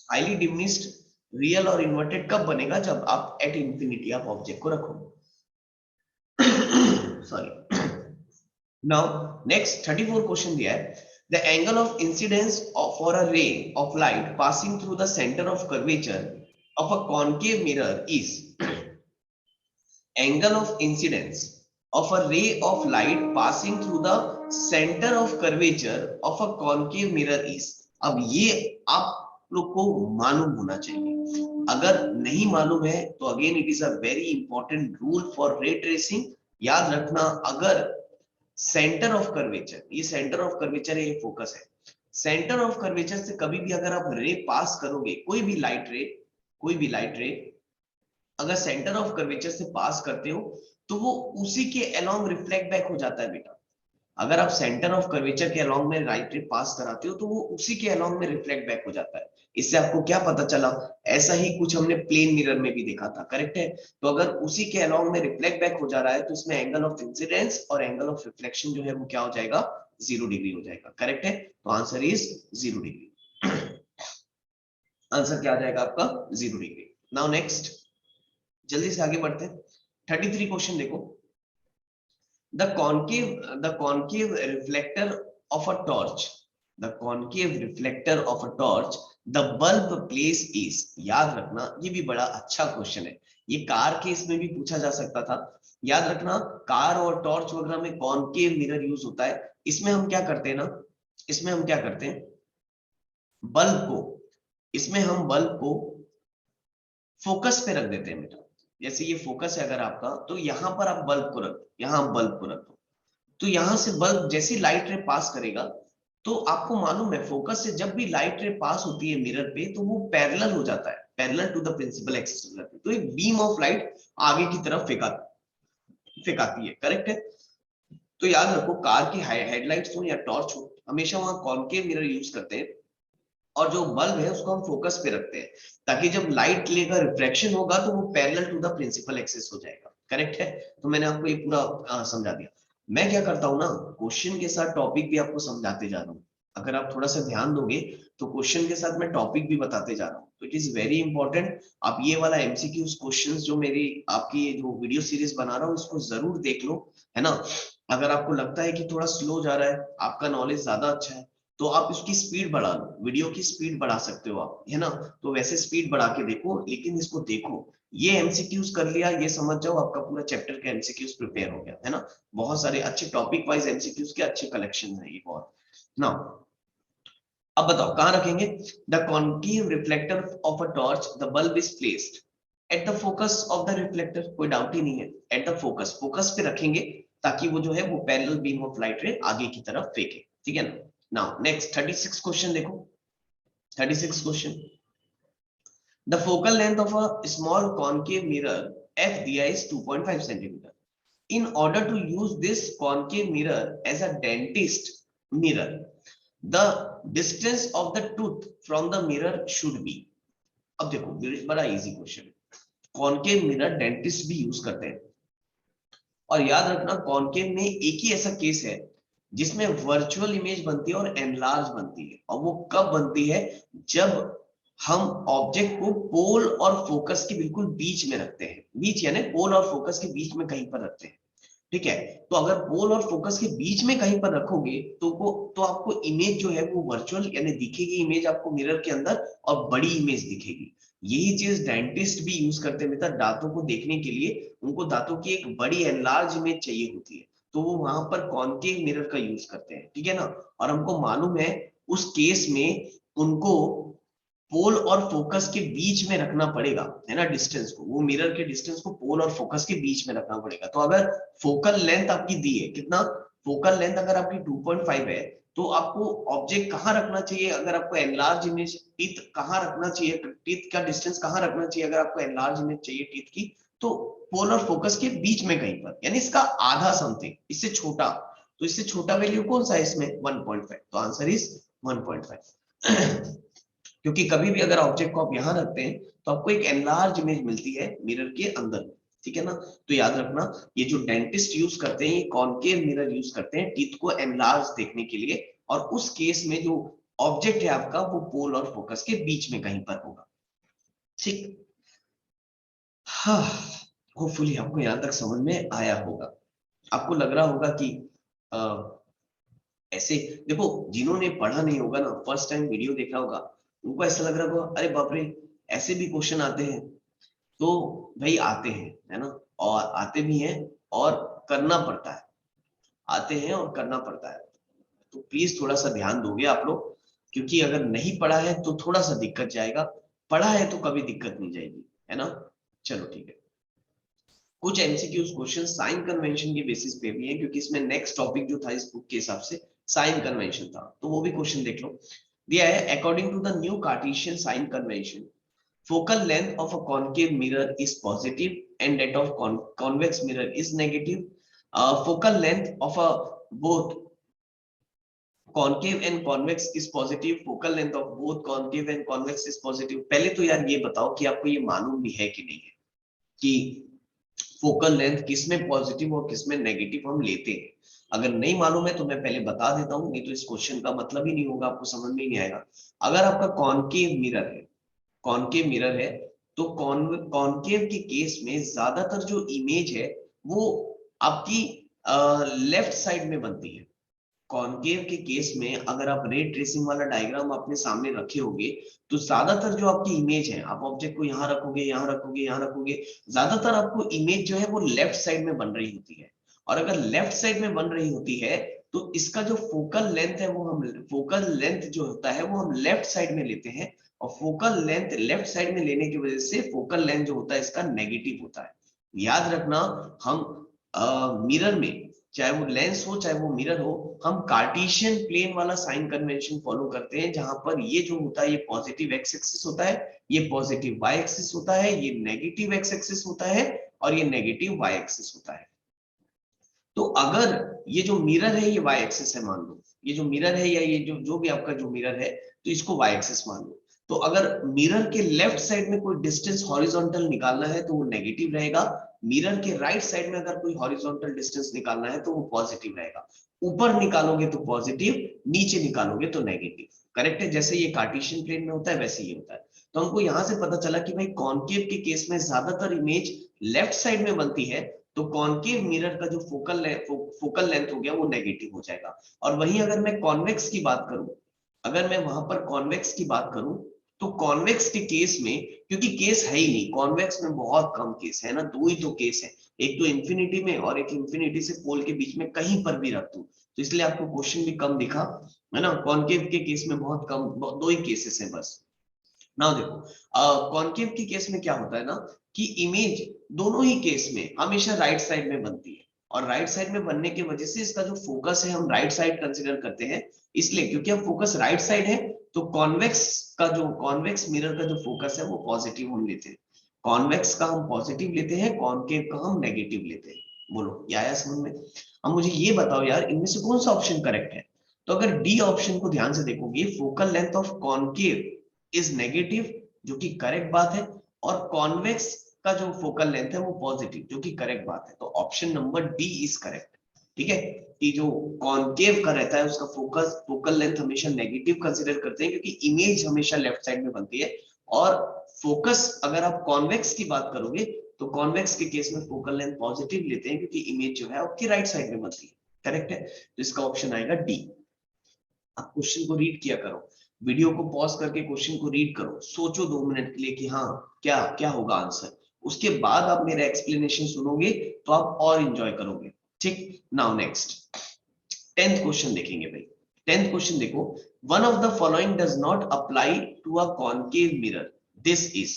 Highly diminished real और इन्वर्टेड कब बनेगा? जब आप एट इंफिनिटी आप ऑब्जेक्ट को रखोगे। सॉरी। नाउ नेक्स्ट 34 क्वेश्चन दिया है, the angle of incidence for a ray of light passing through the center of curvature of a concave mirror is angle of incidence of a ray of light passing through the center of curvature of a concave mirror is। अब ये आप लोग को मालूम होना चाहिए, अगर नहीं मालूम है तो again it is a very important rule for ray tracing. याद रखना, अगर सेंटर ऑफ कर्वेचर, ये सेंटर ऑफ कर्वेचर है, ये फोकस है, सेंटर ऑफ कर्वेचर से कभी भी अगर आप रे पास करोगे, कोई भी लाइट रे अगर सेंटर ऑफ कर्वेचर से पास करते हो तो वो उसी के अलोंग रिफ्लेक्ट बैक हो जाता है बेटा। अगर आप सेंटर ऑफ कर्वेचर के अलोंग में लाइट रे पास कराते हो तो वो उसी के अलोंग में रिफ्लेक्ट बैक हो जाता है। इससे आपको क्या पता चला? ऐसा ही कुछ हमने प्लेन मिरर में भी देखा था। करेक्ट है? तो अगर उसी के अलोंग में रिफ्लेक्ट बैक हो जा रहा है तो इसमें एंगल ऑफ इंसिडेंस और एंगल ऑफ रिफ्लेक्शन जो है वो क्या हो जाएगा? 0 डिग्री हो जाएगा। करेक्ट है? तो आंसर इज 0 डिग्री। आंसर क्या आ जाएगा आपका? 0 डिग्री। नाउ नेक्स्ट, जल्दी से आगे बढ़ते हैं। 33 क्वेश्चन देखो, the concave reflector of a torch, the concave reflector of a torch, the bulb place is। याद रखना, ये भी बड़ा अच्छा क्वेश्चन है, ये कार केस में भी पूछा जा सकता था। याद रखना, कार और टॉर्च वगैरह में कॉनकेव मिरर यूज होता है। इसमें हम क्या करते हैं ना, इसमें हम क्या करते हैं, बल्ब को, इसमें हम बल्ब को फोकस पे रख देते हैं बेटा। जैसे ये फोकस है अगर आपका, तो यहाँ पर आप बल्ब को रख दो, यहाँ आप बल्ब को रख दो, तो यहां से बल्ब जैसी लाइट रे पास करेगा तो आपको मालूम है फोकस से जब भी लाइट रे पास होती है मिरर पे तो वो पैरेलल हो जाता है, parallel to the principal axis, तो एक बीम ऑफ लाइट आगे की तरफ फेंकाती है। करेक्ट है? तो याद रखो, कार की हेडलाइट्स हो या टॉर्च हो, हमेशा वहां कॉनकेव मिरर यूज करते हैं और जो बल्ब है उसको हम फोकस पे रखते हैं ताकि जब लाइट लेकर रिफ्रैक्शन होगा तो वो parallel to the principal axis हो जाएगा। करेक्ट है? तो मैंने आपको ये पूरा समझा दिया। मैं क्या करता हूं ना, क्वेश्चन के साथ टॉपिक भी आपको समझाते जा रहा हूँ। अगर आप थोड़ा सा ध्यान दोगे तो क्वेश्चन के साथ मैं टॉपिक भी बताते जा रहा हूँ, तो इट इज वेरी इंपॉर्टेंट। आप ये वाला एमसीक्यूज क्वेश्चंस जो मेरी आपकी जो वीडियो सीरीज बना रहा हूँ इसको जरूर देख लो, है ना। अगर आपको लगता है कि थोड़ा स्लो जा रहा है, आपका नॉलेज ज्यादा अच्छा है, तो आप इसकी स्पीड बढ़ा लो, वीडियो की स्पीड बढ़ा सकते हो आप, है ना। तो वैसे स्पीड बढ़ा के देखो, लेकिन इसको देखो, ये एमसीक्यूज कर लिया, ये समझ जाओ आपका पूरा चैप्टर का एमसीक्यूज प्रिपेयर हो गया, है ना। बहुत सारे अच्छे टॉपिक वाइज एमसीक्यूज के अच्छे कलेक्शन है ये बहुत। ना अब बताओ कहां रखेंगे? The concave reflector of a torch, the bulb is placed eight the focus of the reflector. कोई डाउट ही नहीं है, एट द फोकस, फोकस पे रखेंगे ताकि वो जो है वो पैरेलल बीम ऑफ लाइट रे आगे की तरफ फेंके। ठीक है ना। नाउ नेक्स्ट 36 क्वेश्चन देखो, 36 question, the focal length of a small concave mirror fdi is 2.5 centimeter. In order to use this concave mirror as a dentist mirror, the distance of the tooth from the mirror should be। अब देखो बड़ा इजी क्वेश्चन है, कॉनकेव मिरर डेंटिस्ट भी यूज करते हैं, और याद रखना कॉनकेव में एक ही ऐसा केस है जिसमें वर्चुअल इमेज बनती है और एनलार्ज बनती है, और वो कब बनती है? जब हम ऑब्जेक्ट को पोल और फोकस के बिल्कुल बीच में रखते हैं, बीच यानी पोल और फोकस के बीच में कहीं पर रखते हैं। ठीक है? तो अगर पोल और फोकस के बीच में कहीं पर रखोगे तो आपको इमेज जो है वो वर्चुअल यानी दिखेगी इमेज आपको मिरर के अंदर, और बड़ी इमेज दिखेगी। यही चीज डेंटिस्ट भी यूज करते हैं बेटा, दांतों को देखने के लिए उनको दांतों की एक बड़ी एनलार्ज इमेज चाहिए होती है, तो वो वहां पर कॉनकेव मिरर का यूज करते हैं। ठीक है ना। और हमको मालूम है उस केस में उनको पोल और फोकस के बीच में रखना पड़ेगा, है ना, डिस्टेंस को, वो मिरर के डिस्टेंस को पोल और फोकस के बीच में रखना पड़ेगा। तो अगर फोकल लेंथ आपकी दी है कितना, फोकल लेंथ अगर आपकी 2.5 है, तो आपको ऑब्जेक्ट कहाँ रखना चाहिए? अगर आपको एनलार्ज इमेज, टीथ कहाँ रखना चाहिए, टीथ का डिस्टेंस कहाँ रखना चाहिए अगर आपको एनलार्ज इमेज चाहिए टीथ की? तो पोल और फोकस के बीच में कहीं पर, यानी इसका आधा समथिंग, इससे छोटा। तो इससे छोटा वैल्यू कौन सा है इसमें? 1.5। तो आंसर इज 1.5। क्योंकि कभी भी अगर ऑब्जेक्ट को आप यहां रखते हैं तो आपको एक एनलार्ज इमेज मिलती है मिरर के अंदर। ठीक है ना। तो याद रखना, ये जो डेंटिस्ट यूज करते हैं ये कॉनकेव मिरर यूज करते हैं टीथ को एनलार्ज देखने के लिए, और उस केस में जो ऑब्जेक्ट है आपका वो पोल और फोकस के बीच में कहीं पर होगा। ठीक, हाँ, होपफुली आपको यहां तक समझ में आया होगा। आपको लग रहा होगा कि ऐसे देखो, जिन्होंने पढ़ा नहीं होगा ना, फर्स्ट टाइम वीडियो देखा होगा, उनको ऐसा लग रहा होगा अरे बाप रे, ऐसे भी क्वेश्चन आते हैं। तो भाई आते हैं, है ना, और आते भी हैं और करना पड़ता है, आते हैं और करना पड़ता है। तो प्लीज थोड़ा सा ध्यान दोगे आप लोग, क्योंकि अगर नहीं पढ़ा है तो थोड़ा सा दिक्कत जाएगा, पढ़ा है तो कभी दिक्कत नहीं जाएगी, है ना। चलो ठीक है, कुछ एमसीक्यूज क्वेश्चन साइन कन्वेंशन के बेसिस पे भी है, क्योंकि इसमें नेक्स्ट टॉपिक जो था इस बुक के हिसाब से साइन कन्वेंशन था, तो वो भी क्वेश्चन देख लो। दिया है, according to the new Cartesian sign convention, focal length of a concave mirror is positive and that of convex mirror is negative. Focal length of a both concave and convex is positive. Focal length of both concave and convex is positive. पहले तो यार ये बताओ कि आपको ये मालूम भी है कि नहीं है कि फोकल लेंथ किसमें पॉजिटिव और किसमें नेगेटिव हम लेते हैं। अगर नहीं मालूम है तो मैं पहले बता देता हूं, नहीं तो इस क्वेश्चन का मतलब ही नहीं होगा, आपको समझ में ही नहीं आएगा। अगर आपका कॉनकेव मिरर है, कॉनकेव मिरर है, तो कॉनकेव के केस में ज्यादातर जो इमेज है वो आपकी लेफ्ट साइड में बनती है। कॉनकेव के केस में अगर आप रे ट्रेसिंग वाला डायग्राम अपने सामने रखे होगे, तो ज्यादातर जो आपकी इमेज है, आप ऑब्जेक्ट को यहाँ रखोगे, यहाँ रखोगे, यहाँ रखोगे, ज्यादातर आपको इमेज जो है वो लेफ्ट साइड में बन रही होती है। और अगर लेफ्ट साइड में बन रही होती है तो इसका जो फोकल लेंथ है वो हम फोकल लेंथ जो होता है वो हम लेफ्ट साइड में लेते हैं, और फोकल लेंथ लेफ्ट साइड में लेने की वजह से फोकल लेंथ जो होता है इसका नेगेटिव होता है। याद रखना, हम मिरर में चाहे वो लेंस हो चाहे वो मिरर हो, हम कार्टेशियन प्लेन वाला साइन कन्वेंशन फॉलो करते हैं, जहां पर ये जो होता है ये पॉजिटिव एक्स एक्सिस होता है, ये पॉजिटिव वाई एक्सिस होता है, ये नेगेटिव एक्स एक्सिस होता है, और ये नेगेटिव वाई एक्सिस होता है। तो अगर ये जो मिरर है ये वाई एक्सिस है मान लो, ये जो मिरर है या ये जो जो भी आपका जो मिरर है, तो इसको वाई एक्सिस मान लो। तो अगर मिरर के लेफ्ट साइड में कोई डिस्टेंस हॉरिजॉन्टल निकालना है तो वो नेगेटिव रहेगा, मिरर के राइट साइड में अगर कोई हॉरिजॉन्टल डिस्टेंस निकालना है तो वो पॉजिटिव रहेगा। ऊपर निकालोगे तो पॉजिटिव, नीचे निकालोगे तो नेगेटिव। करेक्ट है, जैसे ये कार्टेशियन प्लेन में होता है वैसे ये होता है। तो हमको यहां से पता चला कि भाई कॉनकेव के केस में ज्यादातर इमेज लेफ्ट साइड में बनती है, तो कॉनकेव मिरर का जो फोकल लेंथ हो गया वो नेगेटिव हो जाएगा। और वहीं अगर मैं कॉन्वेक्स की बात करूं, अगर मैं वहां पर कॉन्वेक्स की बात करूं, तो कॉन्वेक्स के केस में, क्योंकि केस है ही नहीं कॉन्वेक्स में, बहुत कम केस है ना, दो ही तो केस है, एक तो इंफिनिटी में और एक इंफिनिटी से पोल के बीच में कहीं पर भी रख दूं, तो इसलिए आपको क्वेश्चन भी कम दिखा, है ना। कॉनकेव के केस में बहुत कम, दो ही केसेस है बस। ना देखो, कॉनकेव के केस में क्या होता है ना, कि इमेज दोनों ही केस में हमेशा राइट साइड में बनती है, और राइट साइड में बनने की वजह से इसका जो फोकस है हम राइट साइड कंसीडर करते हैं, इसलिए क्योंकि अब फोकस राइट साइड है, तो कॉन्वेक्स मिरर का जो फोकस है वो पॉजिटिव हम लेते हैं, कॉन्वेक्स का हम पॉजिटिव लेते हैं, कॉनकेव का हम नेगेटिव लेते हैं। बोलो ये आया समझ में। अब मुझे ये बताओ यार, इनमें से कौन सा ऑप्शन करेक्ट है। तो अगर डी ऑप्शन को ध्यान से देखोगे, focal length of concave is negative, जो कि करेक्ट बात है, और कॉन्वेक्स का जो फोकल लेंथ है वो पॉजिटिव, जो कि करेक्ट बात है। तो option number D is correct. ठीक है, कि जो कॉनकेव का रहता है उसका फोकल लेंथ हमेशा नेगेटिव कंसीडर करते हैं, क्योंकि इमेज हमेशा लेफ्ट साइड में बनती है, और फोकस अगर आप कॉन्वेक्स की बात करोगे तो कॉन्वेक्स के केस में फोकल लेंथ पॉजिटिव लेते हैं, क्योंकि इमेज जो है आपकी राइट साइड में बनती है। करेक्ट है, तो इसका ऑप्शन आएगा डी। आप क्वेश्चन को रीड किया करो, वीडियो को पॉज करके क्वेश्चन को रीड करो, सोचो 2 मिनट के लिए कि हाँ क्या क्या होगा आंसर, उसके बाद आप मेरा एक्सप्लेनेशन सुनोगे तो आप और एंजॉय करोगे। ठीक, नाउ नेक्स्ट 10th क्वेश्चन देखेंगे भाई। 10th क्वेश्चन देखो, one of the following does not apply to a concave mirror, this is.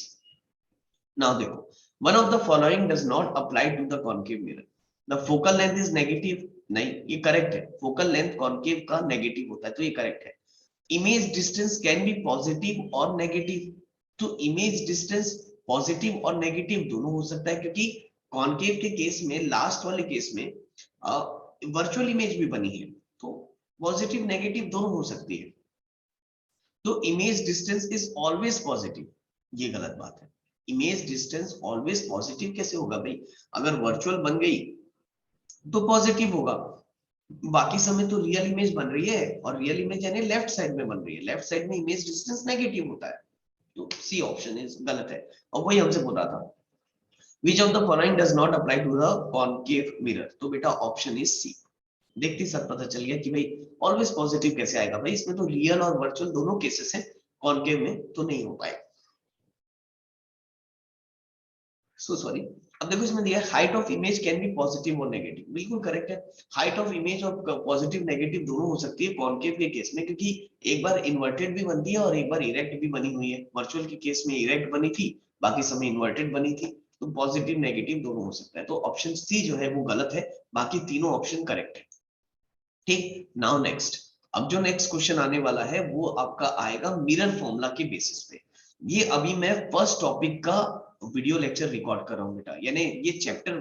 Now देखो, one of the following does not apply to the concave mirror, the focal length is negative, नहीं ये करेक्ट है, फोकल लेंथ कॉनकेव का नेगेटिव होता है तो ये करेक्ट है। Image distance can be positive और नेगेटिव, तो इमेज डिस्टेंस पॉजिटिव और नेगेटिव दोनों हो सकता है, क्योंकि कॉनकेव के केस में, लास्ट वाले केस में वर्चुअल इमेज भी बनी है, तो पॉजिटिव नेगेटिव दोनों हो सकती है। तो image distance is always positive, ये गलत बात है। इमेज डिस्टेंस ऑलवेज पॉजिटिव कैसे होगा भाई? अगर वर्चुअल बन गई तो पॉजिटिव होगा, बाकी समय तो रियल इमेज बन रही है और रियल इमेज यानी लेफ्ट साइड में बन रही है, लेफ्ट साइड में इमेज डिस्टेंस नेगेटिव होता है, तो सी ऑप्शन इज गलत है। और वही हमसे बोला था which of the following does not apply to the concave mirror, तो बेटा ऑप्शन इज सी। देखते साथ पता चल गया कि भाई ऑलवेज पॉजिटिव कैसे आएगा, भाई इसमें तो रियल और वर्चुअल दोनों केसेस हैं, कॉनकेव में तो नहीं हो पाएगा। So sorry. अब देखो इसमें दिया height of image can be positive और नेगेटिव, बिल्कुल करेक्ट है। हाइट ऑफ इमेज और पॉजिटिव नेगेटिव दोनों हो सकती है कॉनकेव के केस में, क्योंकि एक बार इन्वर्टेड भी बनती है और एक बार इरेक्ट भी बनी हुई है। वर्चुअल के केस में इरेक्ट बनी थी, बाकी समय इन्वर्टेड बनी थी, तो पॉजिटिव नेगेटिव दोनों हो सकता है। तो ऑप्शन सी जो है वो गलत है, बाकी तीनों ऑप्शन करेक्ट है। ठीक, नाउ नेक्स्ट। अब जो नेक्स्ट क्वेश्चन आने वाला है वो आपका आएगा मिरर फॉर्मूला के बेसिस पे। ये अभी मैं फर्स्ट टॉपिक का वीडियो लेक्चर रिकॉर्ड कर रहा हूँ बेटा, यानी ये चैप्टर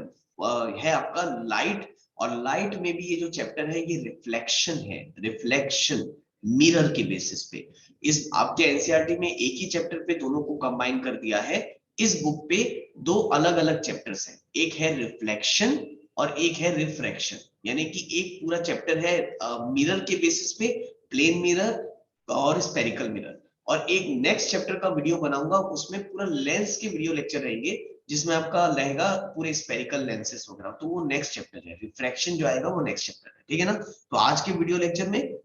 है आपका लाइट, और लाइट में भी ये जो चैप्टर है ये रिफ्लेक्शन है, रिफ्लेक्शन मिरर के बेसिस पे। इस आपके एनसीईआरटी में एक ही चैप्टर पे दोनों को कंबाइन कर दिया है, इस बुक पे दो अलग अलग चैप्टर्स हैं, एक है रिफ्लेक्शन और एक है रिफ्रैक्शन, यानी कि एक पूरा चैप्टर है मिरर के बेसिस पे, प्लेन मिरर और स्पेरिकल मिरर, और एक नेक्स्ट चैप्टर का वीडियो बनाऊंगा उसमें पूरा लेंस के वीडियो लेक्चर रहेंगे, जिसमें आपका रहेगा पूरे स्पेरिकल लेंसेस वगैरह, तो वो नेक्स्ट चैप्टर है। रिफ्रैक्शन जो आएगा वो नेक्स्ट चैप्टर है, ठीक है ना। तो आज के वीडियो लेक्चर में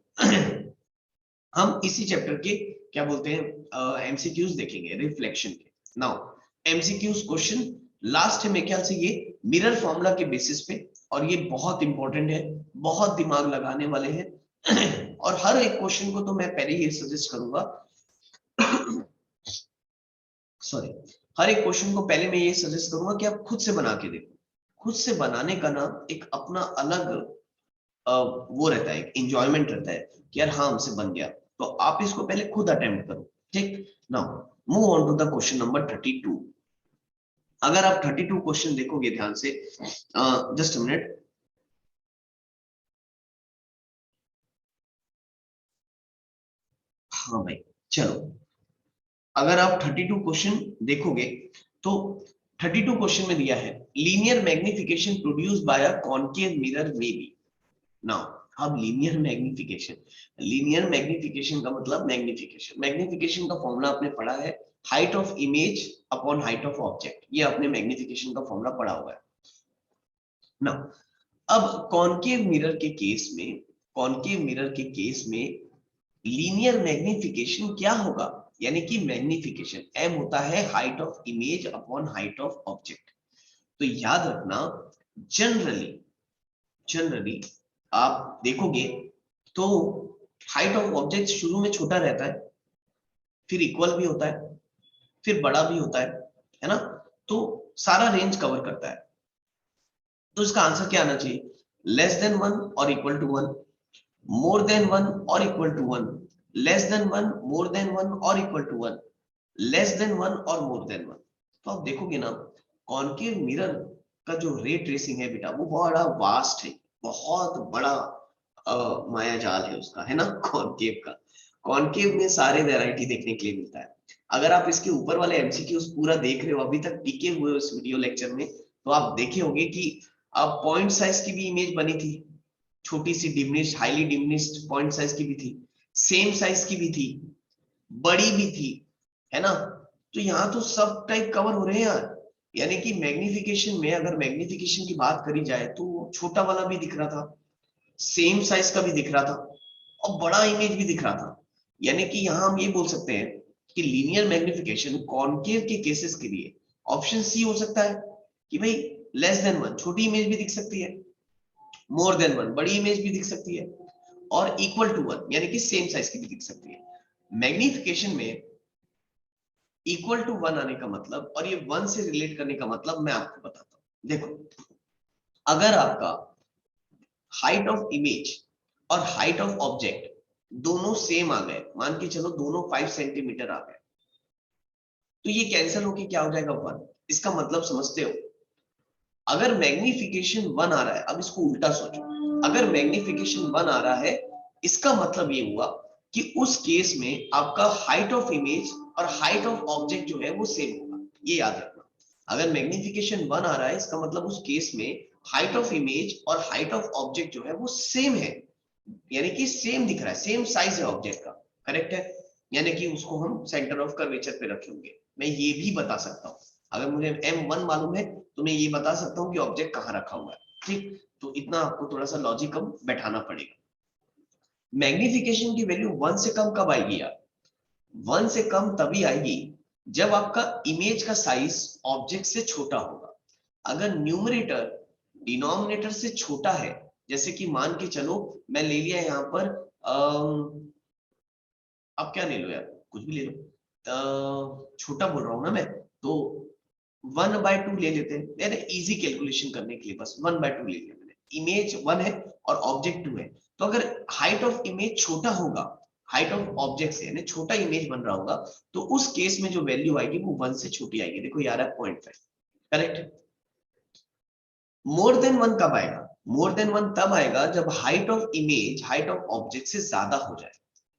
हम इसी चैप्टर के क्या बोलते हैं एमसीक्यूज देखेंगे रिफ्लेक्शन के। नाउ एमसीक्यूज क्वेश्चन लास्ट है मेरे ख्याल से ये मिरर फॉर्मूला के बेसिस पे, और ये बहुत इंपॉर्टेंट है, बहुत दिमाग लगाने वाले हैं और हर एक क्वेश्चन को तो मैं पहले ही सजेस्ट करूंगा सॉरी, हर एक क्वेश्चन को पहले मैं ये सजेस्ट करूंगा कि आप खुद से बना के देखो। खुद से बनाने का ना एक अपना अलग वो रहता है, इंजॉयमेंट रहता है कि यार हाँ हमसे बन गया, तो आप इसको पहले खुद अटेम्प्ट करो। ठीक, now move on to the question number 32। अगर आप 32 क्वेश्चन देखोगे ध्यान से, जस्ट अ मिनट, हाँ भाई चलो, अगर आप 32 क्वेश्चन देखोगे तो 32 क्वेश्चन में दिया है linear magnification produced by a concave mirror may be. Now अब लीनियर मैग्निफिकेशन, लीनियर मैग्निफिकेशन का मतलब मैग्निफिकेशन, मैग्निफिकेशन का फॉर्मूला आपने पढ़ा है height of image upon height of object, ये आपने मैग्निफिकेशन का फॉर्मूला पढ़ा हुआ है ना। अब कॉनकेव मिरर के केस में, कॉनकेव मिरर के केस में लीनियर मैग्निफिकेशन क्या होगा, यानी कि मैग्निफिकेशन एम होता है height of image upon height of object. तो याद रखना जनरली, जनरली आप देखोगे तो हाइट ऑफ ऑब्जेक्ट शुरू में छोटा रहता है, फिर इक्वल भी होता है, फिर बड़ा भी होता है ना, तो सारा रेंज कवर करता है। तो इसका आंसर क्या आना चाहिए, लेस देन 1 और इक्वल टू 1, मोर देन 1 और equal to 1, less than 1 more than 1 और इक्वल टू 1, लेस देन 1 और मोर देन 1। तो आप देखोगे ना कॉनकेव मिरर का जो रे ट्रेसिंग है बेटा वो बड़ा वास्ट है, बहुत बड़ा माया जाल है उसका, है ना कॉनकेव का। कॉनकेव में सारे वैरायटी देखने के लिए मिलता है। अगर आप इसके ऊपर वाले एमसीक्यूज पूरा देख रहे हो अभी तक टिके हुए उस वीडियो लेक्चर में, तो आप देखे होंगे कि अब पॉइंट साइज की भी इमेज बनी थी, छोटी सी diminished, highly diminished point size की भी थी, सेम साइज की भी थी, बड़ी भी थी, है ना। तो यहाँ तो सब टाइप कवर हो रहे हैं यार, यानी कि मैग्निफिकेशन में अगर मैग्निफिकेशन की बात करी जाए तो छोटा वाला भी दिख रहा था, सेम साइज का भी दिख रहा था, और बड़ा इमेज भी दिख रहा था। यानी कि यहाँ हम ये बोल सकते हैं कि लीनियर मैग्निफिकेशन कॉनकेव के केसेस के लिए ऑप्शन सी हो सकता है कि भाई लेस देन 1 छोटी इमेज भी दिख सकती है, मोर देन 1 बड़ी इमेज भी दिख सकती है, और इक्वल टू 1 यानी कि सेम साइज की भी दिख सकती है। मैग्निफिकेशन में इक्वल टू 1 आने का मतलब और ये 1 से रिलेट करने का मतलब मैं आपको बताता हूं। देखो अगर आपका हाइट ऑफ इमेज और हाइट ऑफ ऑब्जेक्ट दोनों सेम आ गए, मान के चलो दोनों 5 सेंटीमीटर आ गए, तो ये कैंसिल होके क्या हो जाएगा 1। इसका मतलब समझते हो, अगर मैग्निफिकेशन 1 आ रहा है, अब इसको उल्टा सोचो, अगर मैग्निफिकेशन 1 आ रहा है इसका मतलब ये हुआ कि उस केस में आपका हाइट ऑफ इमेज और हाइट ऑफ ऑब्जेक्ट जो है वो सेम होगा। ये याद रखना। अगर मैग्निफिकेशन 1 आ रहा है इसका मतलब उस केस में हाइट ऑफ इमेज और हाइट ऑफ ऑब्जेक्ट जो है वो सेम है, यानी कि सेम दिख रहा है, सेम साइज है ऑब्जेक्ट का, करेक्ट है, यानी कि उसको हम सेंटर ऑफ कर्वेचर पे रखेंगे। मैं ये भी बता सकता हूँ, अगर मुझे m1 मालूम है तो मैं ये बता सकता हूँ कि ऑब्जेक्ट कहाँ रखा हुआ है, ठीक। तो इतना आपको थोड़ा सा लॉजिक बैठाना पड़ेगा। मैग्निफिकेशन की वैल्यू 1 से कम कब आएगी यार? 1 से कम तभी आएगी जब आपका इमेज का साइज ऑब्जेक्ट से छोटा होगा। अगर न्यूमरेटर डिनोमिनेटर से छोटा है, जैसे कि मान के चलो मैं ले लिया यहाँ पर आप क्या ले लो यार, कुछ भी ले लो, छोटा बोल रहा हूं ना मैं, तो 1/2 ले लेते हैं, यानी इजी कैलकुलेशन करने के लिए बस 1/2 ले लिया मैंने। इमेज 1 है और ऑब्जेक्ट 2 है, तो अगर हाइट ऑफ इमेज छोटा होगा हाइट ऑफ ऑब्जेक्ट से, यानी छोटा इमेज बन रहा होगा, तो उस केस में जो वैल्यू आएगी वो 1 से छोटी आएगी। देखो यार 0.5, करेक्ट। मोर देन 1 कब आएगा? मोर देन 1 तब आएगा जब height of image height of object से ज्यादा हो जाए।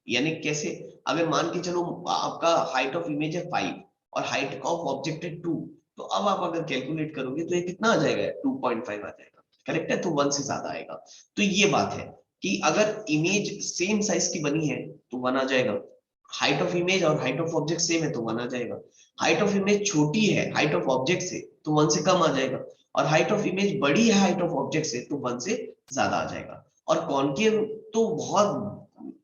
यानी कैसे? अगर मान के चलो आपका हाइट ऑफ इमेज है 5 और हाइट ऑफ ऑब्जेक्ट है 2, तो अब आप अगर कैलकुलेट करोगे तो ये कितना आ जाएगा? 2.5 आ जाएगा, करेक्ट है, तो 1 से ज्यादा आएगा। तो ये बात है कि अगर इमेज सेम साइज की बनी है तो 1 आ जाएगा, हाइट ऑफ इमेज और हाइट ऑफ ऑब्जेक्ट सेम है तो 1 आ जाएगा, हाइट ऑफ इमेज छोटी है हाइट ऑफ ऑब्जेक्ट से तो 1 से कम आ जाएगा, और हाइट ऑफ इमेज बड़ी है हाइट ऑफ ऑब्जेक्ट से तो 1 से ज्यादा आ जाएगा। और कॉनकेव तो बहुत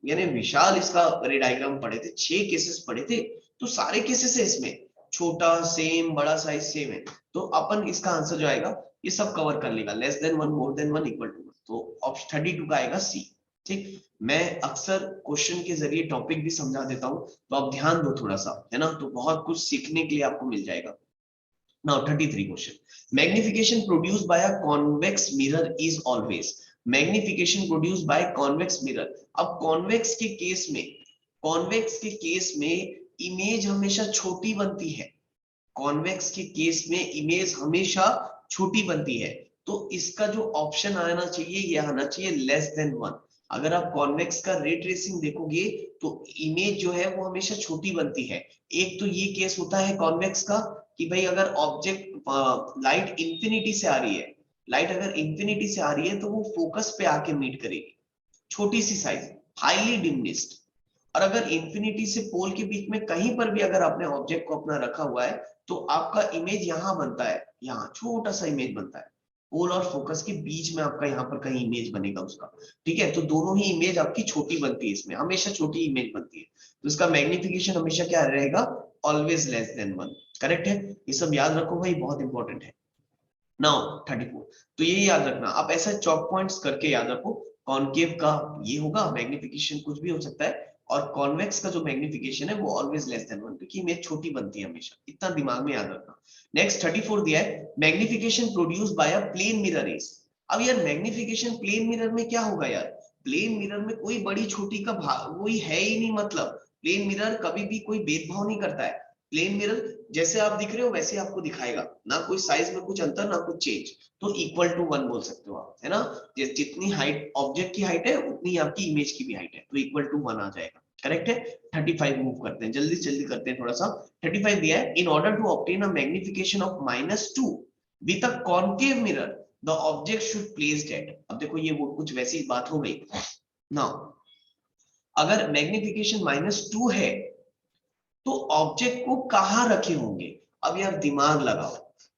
यानी विशाल इसका रे डायग्राम पढ़े थे, 6 केसेस पढ़े थे, तो सारे केसेस है इसमें, छोटा सेम बड़ा साइज सेम है, तो अपन इसका आंसर जो आएगा ये सब कवर कर लेगा, less than 1 more than 1 equal to 1, तो ऑप्शन 32 का आएगा सी, ठीक। मैं अक्सर क्वेश्चन के जरिए टॉपिक भी समझा देता हूँ, तो आप ध्यान दो थोड़ा सा, है ना, तो बहुत कुछ सीखने के लिए आपको मिल जाएगा। Now 33 question. Magnification produced by a convex mirror is always. Magnification produced by convex mirror. अब convex के केस में, convex के केस में इमेज हमेशा छोटी बनती है, कॉन्वेक्स के केस में इमेज हमेशा छोटी बनती है, तो इसका जो ऑप्शन आना चाहिए ये आना चाहिए लेस देन 1। अगर आप कॉन्वेक्स का रे ट्रेसिंग देखोगे तो इमेज जो है वो हमेशा छोटी बनती है। एक तो ये केस होता है कॉन्वेक्स का कि भाई अगर ऑब्जेक्ट लाइट इंफिनिटी से आ रही है, लाइट अगर इंफिनिटी से आ रही है तो वो फोकस पे आके मीट करेगी, छोटी सी साइज, हाईली डिमिनिश्ड। और अगर इंफिनिटी से पोल के बीच में कहीं पर भी अगर आपने ऑब्जेक्ट को अपना रखा हुआ है तो आपका इमेज यहां बनता है, यहाँ छोटा सा इमेज बनता है, पोल और फोकस के बीच में आपका यहाँ पर कहीं इमेज बनेगा उसका, ठीक है, तो दोनों ही इमेज आपकी छोटी बनती है, इसमें हमेशा छोटी इमेज बनती है, तो इसका मैग्निफिकेशन हमेशा क्या रहेगा? ऑलवेज लेस देन 1, करेक्ट है। ये सब याद रखो भाई, बहुत इंपॉर्टेंट है। नाउ 34, तो ये याद रखना, आप ऐसा चॉक पॉइंट्स करके याद रखो, कॉनकेव का ये होगा मैग्निफिकेशन कुछ भी हो सकता है, और कॉन्वेक्स का जो मैग्निफिकेशन है वो ऑलवेज लेस देन 1, क्योंकि इमेज छोटी बनती है हमेशा, इतना दिमाग में याद रखना। नेक्स्ट 34 दिया है, magnification produced by a plane mirror is. अब यार मैग्निफिकेशन प्लेन मिरर में क्या होगा यार? प्लेन मिरर में कोई बड़ी छोटी का वही है ही नहीं, मतलब प्लेन मिरर कभी भी कोई भेदभाव नहीं करता है, प्लेन मिरर जैसे आप दिख रहे हो वैसे आपको दिखाएगा, ना कोई साइज में कुछ अंतर ना कुछ चेंज, तो इक्वल टू 1 बोल सकते हो आप, है ना, जितनी हाइट ऑब्जेक्ट की हाइट है उतनी आपकी इमेज की भी हाइट है, तो इक्वल टू 1 आ जाएगा, करेक्ट है। 35 मूव करते हैं, जल्दी जल्दी करते हैं थोड़ा सा। 35 दिया है, in order to obtain a magnification of -2 with a concave mirror the object should placed at. अब देखो ये वो कुछ वैसी बात हो गई ना, अगर मैग्निफिकेशन -2 है तो ऑब्जेक्ट को कहां रखे होंगे? अब यार दिमाग लगाओ,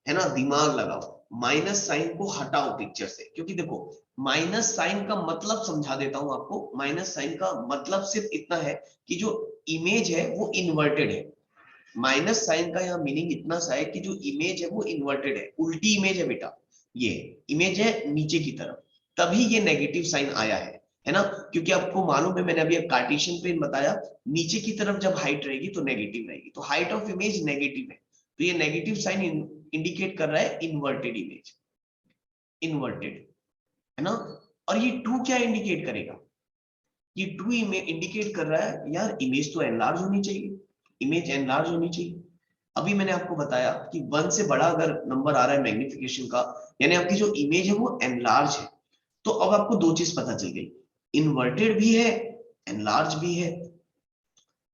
है ना, दिमाग लगाओ, माइनस साइन को हटाओ पिक्चर से, क्योंकि देखो माइनस साइन का मतलब समझा देता हूं आपको, माइनस साइन का मतलब सिर्फ इतना है कि जो इमेज है वो इन्वर्टेड है, माइनस साइन का यहाँ मीनिंग इतना सा है कि जो इमेज है वो इन्वर्टेड है, उल्टी इमेज है बेटा, ये इमेज है नीचे की तरफ, तभी ये नेगेटिव साइन आया है ना, क्योंकि आपको मालूम है मैंने अभी कार्टेशियन प्लेन बताया, नीचे की तरफ जब हाइट रहेगी तो नेगेटिव रहेगी, तो हाइट ऑफ इमेज नेगेटिव है, तो ये नेगेटिव साइन इंडिकेट कर रहा है इन्वर्टेड इमेज, इन्वर्टेड, है ना। और ये 2 क्या इंडिकेट करेगा? ये 2 इंडिकेट कर रहा है यार इमेज तो एनलार्ज होनी चाहिए, इमेज एनलार्ज होनी चाहिए। अभी मैंने आपको बताया कि 1 से बड़ा अगर नंबर आ रहा है मैग्निफिकेशन का, यानी आपकी जो इमेज है वो एनलार्ज है, तो अब आपको 2 चीज पता चल गई, इन्वर्टेड भी है एनलार्ज भी है।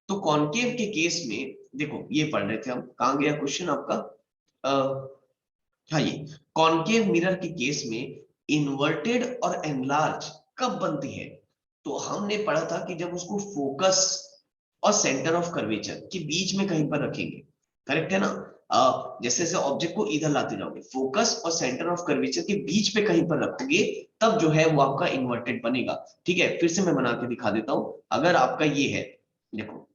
तो कॉनकेव के केस में देखो ये पढ़ रहे थे हम, कहाँ गया क्वेश्चन आपका? हाँ, ये कॉनकेव मिरर के केस में इन्वर्टेड और एनलार्ज कब बनती है? तो हमने पढ़ा था कि जब उसको फोकस और सेंटर ऑफ कर्वेचर के बीच में कहीं पर रखेंगे, करेक्ट है ना? जैसे जैसे ऑब्जेक्ट को इधर लाते जाओगे, फोकस और सेंटर ऑफ कर्वेचर के बीच पे कहीं पर रखोगे, तब जो है वो आपका इन्वर्टेड बनेगा। ठीक है, फिर से मैं बना के दिखा देता हूं। अगर आपका ये है, देखो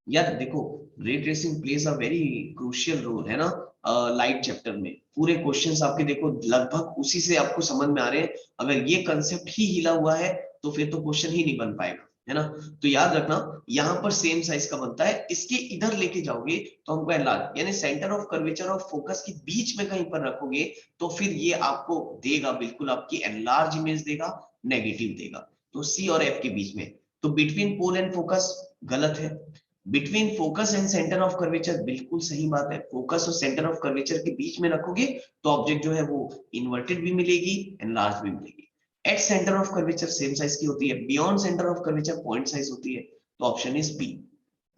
यार, देखो ray tracing plays a very crucial role, है ना? लाइट चैप्टर में पूरे क्वेश्चंस आपके देखो लगभग उसी से आपको समझ में आ रहे हैं। अगर ये कंसेप्ट ही हिला हुआ है तो फिर तो क्वेश्चन ही नहीं बन पाएगा, है ना? तो याद रखना, यहाँ पर सेम साइज का बनता है, इसके इधर लेके जाओगे तो हमको एनलार्ज, यानी सेंटर ऑफ कर्वेचर और फोकस के बीच में कहीं पर रखोगे तो फिर ये आपको देगा, बिल्कुल आपकी एनलार्ज इमेज देगा, नेगेटिव देगा। तो सी और एफ के बीच में। तो बिटवीन पोल एंड फोकस गलत है, between focus and centre of curvature बिल्कुल सही बात है। फोकस और सेंटर ऑफ कर्वेचर के बीच में रखोगे तो ऑब्जेक्ट जो है वो इन्वर्टेड भी मिलेगी, एनलार्ज भी मिलेगी। Eight centre of curvature same size की होती है, beyond centre of curvature point size होती है। तो ऑप्शन इज बी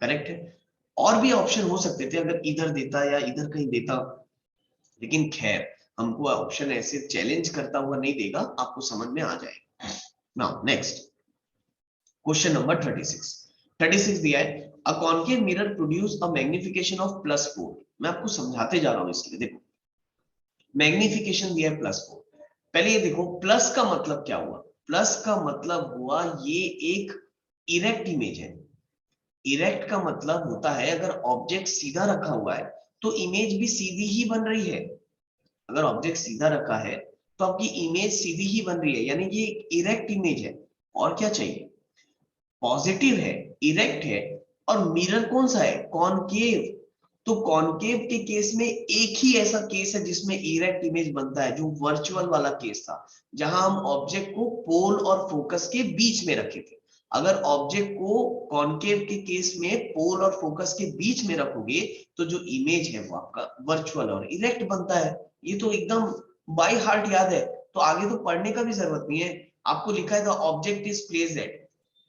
करेक्ट है। और भी ऑप्शन हो सकते थे अगर इधर देता या इधर कहीं देता, लेकिन खैर हमको ऑप्शन ऐसे चैलेंज करता हुआ नहीं देगा, आपको समझ में आ जाएगा। Now next question number 36। 36 दिया है, अ concave mirror produce a magnification of +4। मैं आपको समझाते जा रहा हूं इसलिए। देखो मैग्निफिकेशन दिया है +4। पहले ये देखो प्लस का मतलब क्या हुआ? प्लस का मतलब हुआ ये एक इरेक्ट इमेज है। इरेक्ट का मतलब होता है अगर ऑब्जेक्ट सीधा रखा हुआ है तो इमेज भी सीधी ही बन रही है। अगर ऑब्जेक्ट सीधा रखा है तो आपकी इमेज सीधी ही बन रही है, यानी कि एक इरेक्ट इमेज है। और क्या चाहिए? पॉजिटिव है, इरेक्ट है, और मिरर कौन सा है? कॉनकेव। तो कॉनकेव के केस में एक ही ऐसा केस है जिसमें इरेक्ट इमेज बनता है, जो वर्चुअल वाला केस था, जहां हम ऑब्जेक्ट को पोल और फोकस के बीच में रखे थे। अगर ऑब्जेक्ट को कॉनकेव के केस में पोल और फोकस के बीच में रखोगे तो जो इमेज है वो आपका वर्चुअल और इरेक्ट बनता है। ये तो एकदम बाय हार्ट याद है, तो आगे तो पढ़ने का भी जरूरत नहीं है। आपको लिखा है the object is placed at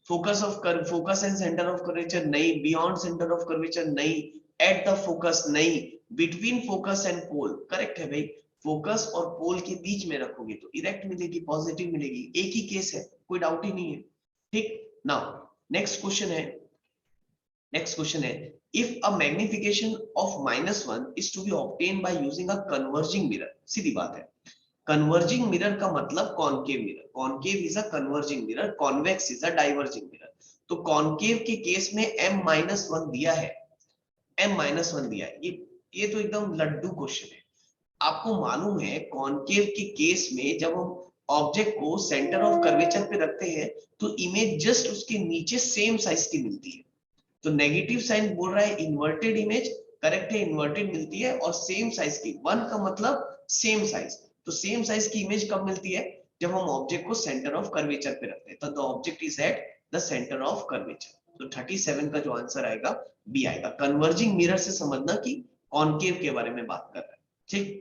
focus and centre of curvature नहीं, बियॉन्ड सेंटर ऑफ कर्वेचर नहीं, एट द फोकस नहीं, between focus and pole correct है भाई। फोकस और पोल के बीच में रखोगे तो इरेक्ट मिलेगी, पॉजिटिव मिलेगी, एक ही केस है, कोई डाउट ही नहीं है। ठीक, नाउ नेक्स्ट क्वेश्चन है। नेक्स्ट क्वेश्चन है, if a magnification of -1 is to be obtain by using a converging mirror. सीधी बात है, कन्वर्जिंग मिरर का मतलब concave mirror. Concave is a converging mirror, convex is a diverging mirror. तो कॉनकेव के केस में m-1 दिया है, m-1 दिया है। ये तो एकदम लड्डू क्वेश्चन है। आपको मालूम है कॉनकेव के केस में जब हम ऑब्जेक्ट को सेंटर ऑफ कर्वेचर पे रखते हैं तो इमेज जस्ट उसके नीचे सेम साइज की मिलती है। तो नेगेटिव साइन बोल रहा है इन्वर्टेड इमेज, करेक्ट है, इन्वर्टेड मिलती है और सेम साइज की। 1 का मतलब सेम साइज, तो सेम साइज की इमेज कब मिलती है? जब हम ऑब्जेक्ट को सेंटर ऑफ कर्वेचर पे रखते हैं, तो the object is eight the centre of curvature. तो 37 का जो आंसर आएगा बी आएगा। कन्वर्जिंग मिरर से समझना कि कॉनकेव के बारे में बात कर रहा है। ठीक,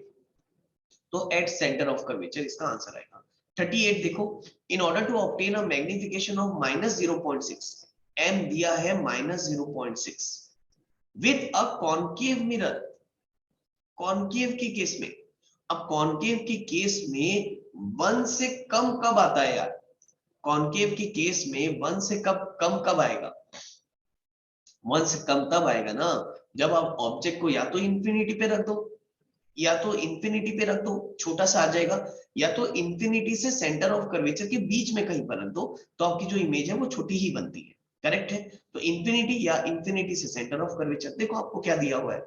तो एट सेंटर ऑफ कर्वेचर इसका आंसर आएगा। 38 देखो, in order to obtain a magnification of -0.6, m दिया है -0.6 with a concave mirror. Concave के केस में, अब कॉनकेव के केस में 1 से कम कब आता है यार? कॉनकेव के केस में 1 से कम कब आएगा? 1 से कम तब आएगा ना जब आप ऑब्जेक्ट को या तो इंफिनिटी पे रख दो, या तो इंफिनिटी पे रख दो, छोटा सा आ जाएगा, या तो इंफिनिटी से सेंटर ऑफ कर्वेचर के बीच में कहीं पर रख दो, तो आपकी जो इमेज है वो छोटी ही बनती है। करेक्ट है, तो इंफिनिटी या इंफिनिटी से सेंटर ऑफ कर्वेचर। देखो आपको क्या दिया हुआ है,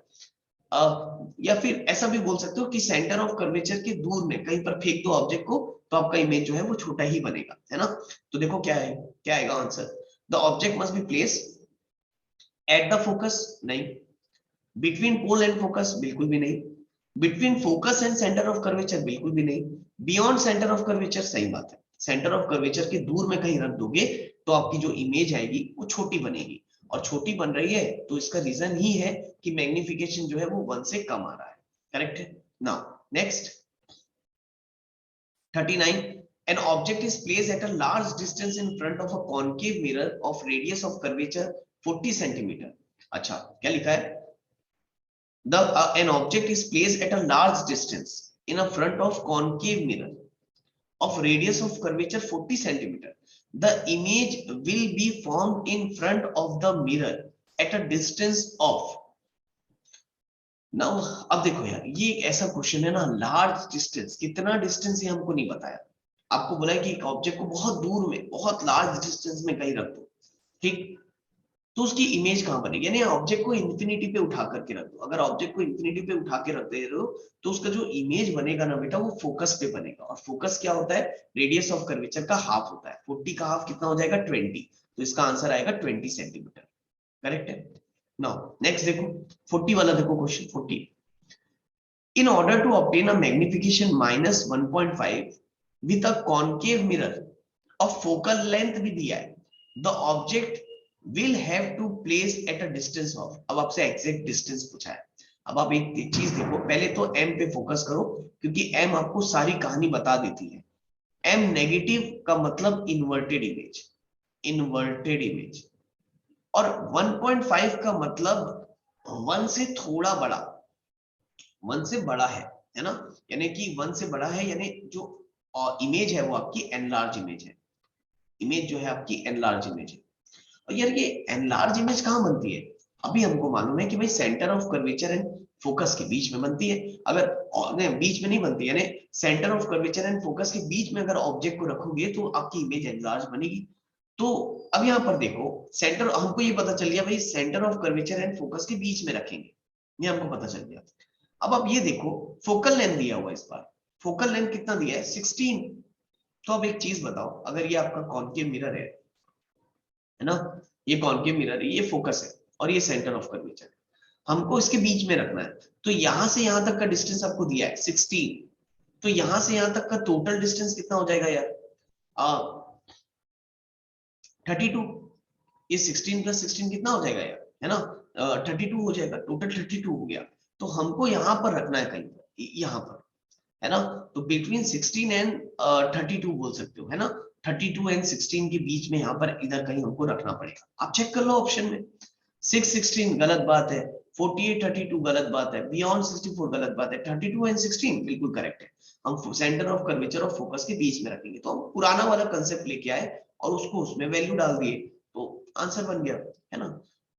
या फिर ऐसा भी बोल सकते हो कि सेंटर ऑफ कर्वेचर के दूर में कहीं पर फेंक दो ऑब्जेक्ट को, तो आपका इमेज जो है वो छोटा ही बनेगा, है ना? तो देखो क्या है, क्या आएगा answer? The object must B place at the focus, नहीं। बिटवीन पोल एंड फोकस, बिल्कुल भी नहीं। Between focus and centre of curvature, बिल्कुल भी नहीं। बियॉन्ड सेंटर ऑफ कर्वेचर, सही बात है। सेंटर ऑफ कर्वेचर के दूर में कहीं रख दोगे तो आपकी जो इमेज आएगी वो छोटी बनेगी, और छोटी बन रही है तो इसका रीजन ही है कि मैग्निफिकेशन जो है वो 1 से कम आ रहा है। करेक्ट है। Now next 39, an object is placed at a large distance in front of a concave mirror of radius of curvature 40 centimeter. अच्छा क्या लिखा है, an object is placed at a large distance in a front of concave mirror of radius of curvature 40 centimeter. The image will be formed in front of the mirror at a distance of. Now, अब देखो यार, ये एक ऐसा क्वेश्चन है ना, लार्ज डिस्टेंस, कितना डिस्टेंस ये हमको नहीं बताया। आपको बोला है कि एक ऑब्जेक्ट को बहुत दूर में, बहुत लार्ज डिस्टेंस में कहीं रख दो, ठीक, तो उसकी इमेज कहां बनेगी, यानी ऑब्जेक्ट को इंफिनिटी पे उठा करके रख दो। अगर ऑब्जेक्ट को इंफिनिटी पे उठा के रख दे रहे हो तो उसका जो इमेज बनेगा ना बेटा, वो फोकस पे बनेगा। और फोकस क्या होता है, रेडियस ऑफ कर्वेचर का हाफ होता है। 40 का हाफ कितना हो जाएगा, 20। तो इसका आंसर आएगा 20 सेंटीमीटर। करेक्ट है। नाउ नेक्स्ट देखो, 40 वाला देखो question 40। In order to obtain a magnification minus 1.5 with a concave mirror of focal length भी दिया है, the object will have to place at a distance of, अब आपसे एग्जैक्ट डिस्टेंस पूछा है। अब आप एक चीज देखो, पहले तो m पे फोकस करो, क्योंकि m आपको सारी कहानी बता देती है। m नेगेटिव का मतलब इन्वर्टेड इमेज, इन्वर्टेड इमेज, और 1.5 का मतलब 1 से थोड़ा बड़ा, 1 से बड़ा है ना, यानी कि 1 से बड़ा है, यानी जो इमेज है वो आपकी एनलार्ज इमेज है। इमेज जो है आपकी एनलार्ज इमेज है। और यार ये एनलार्ज इमेज कहां बनती है, अभी हमको मालूम है कि भाई centre of curvature and focus के बीच में बनती है। अगर बीच में नहीं बनती, यानी centre of curvature and focus के बीच में अगर ऑब्जेक्ट को रखोगे तो आपकी इमेज एनलार्ज बनेगी। तो अब यहाँ पर देखो, सेंटर, हमको ये पता चल गया भाई centre of curvature and focus के बीच में रखेंगे, ये हमको पता चल गया। अब आप ये देखो, फोकल लेंथ दिया हुआ इस बार, फोकल लेंथ कितना दिया है, 16। तो अब एक चीज बताओ, अगर ये आपका कॉन्केव मिरर है ना, ये कॉन्केव मिरर है, ये फोकस है और ये सेंटर ऑफ कर्वेचर, हमको इसके बीच में रखना है। तो यहां से यहां तक का डिस्टेंस आपको दिया है 16, तो यहां से यहां तक का टोटल डिस्टेंस कितना हो जाएगा यार, 32। ये 16 प्लस 16 कितना हो जाएगा यार, है ना, 32 हो जाएगा, टोटल 32 हो गया। तो हमको यहाँ पर रखना है कहीं पर, यहाँ पर, है ना। तो बिटवीन 16 एंड 32 बोल सकते हो, है ना, 32 एंड 16 के बीच में यहाँ पर इधर कहीं हमको रखना पड़ेगा। आप चेक कर लो ऑप्शन में, 6 16 गलत बात है, 48 32 गलत बात है, बियॉन्ड 64 गलत बात है, 32 एंड 16 बिल्कुल करेक्ट है। हम सेंटर ऑफ कर्वेचर और फोकस के बीच में रखेंगे, तो हम पुराना वाला कंसेप्ट लेके आए और उसको उसमें वैल्यू डाल दिए, तो आंसर बन गया, है ना।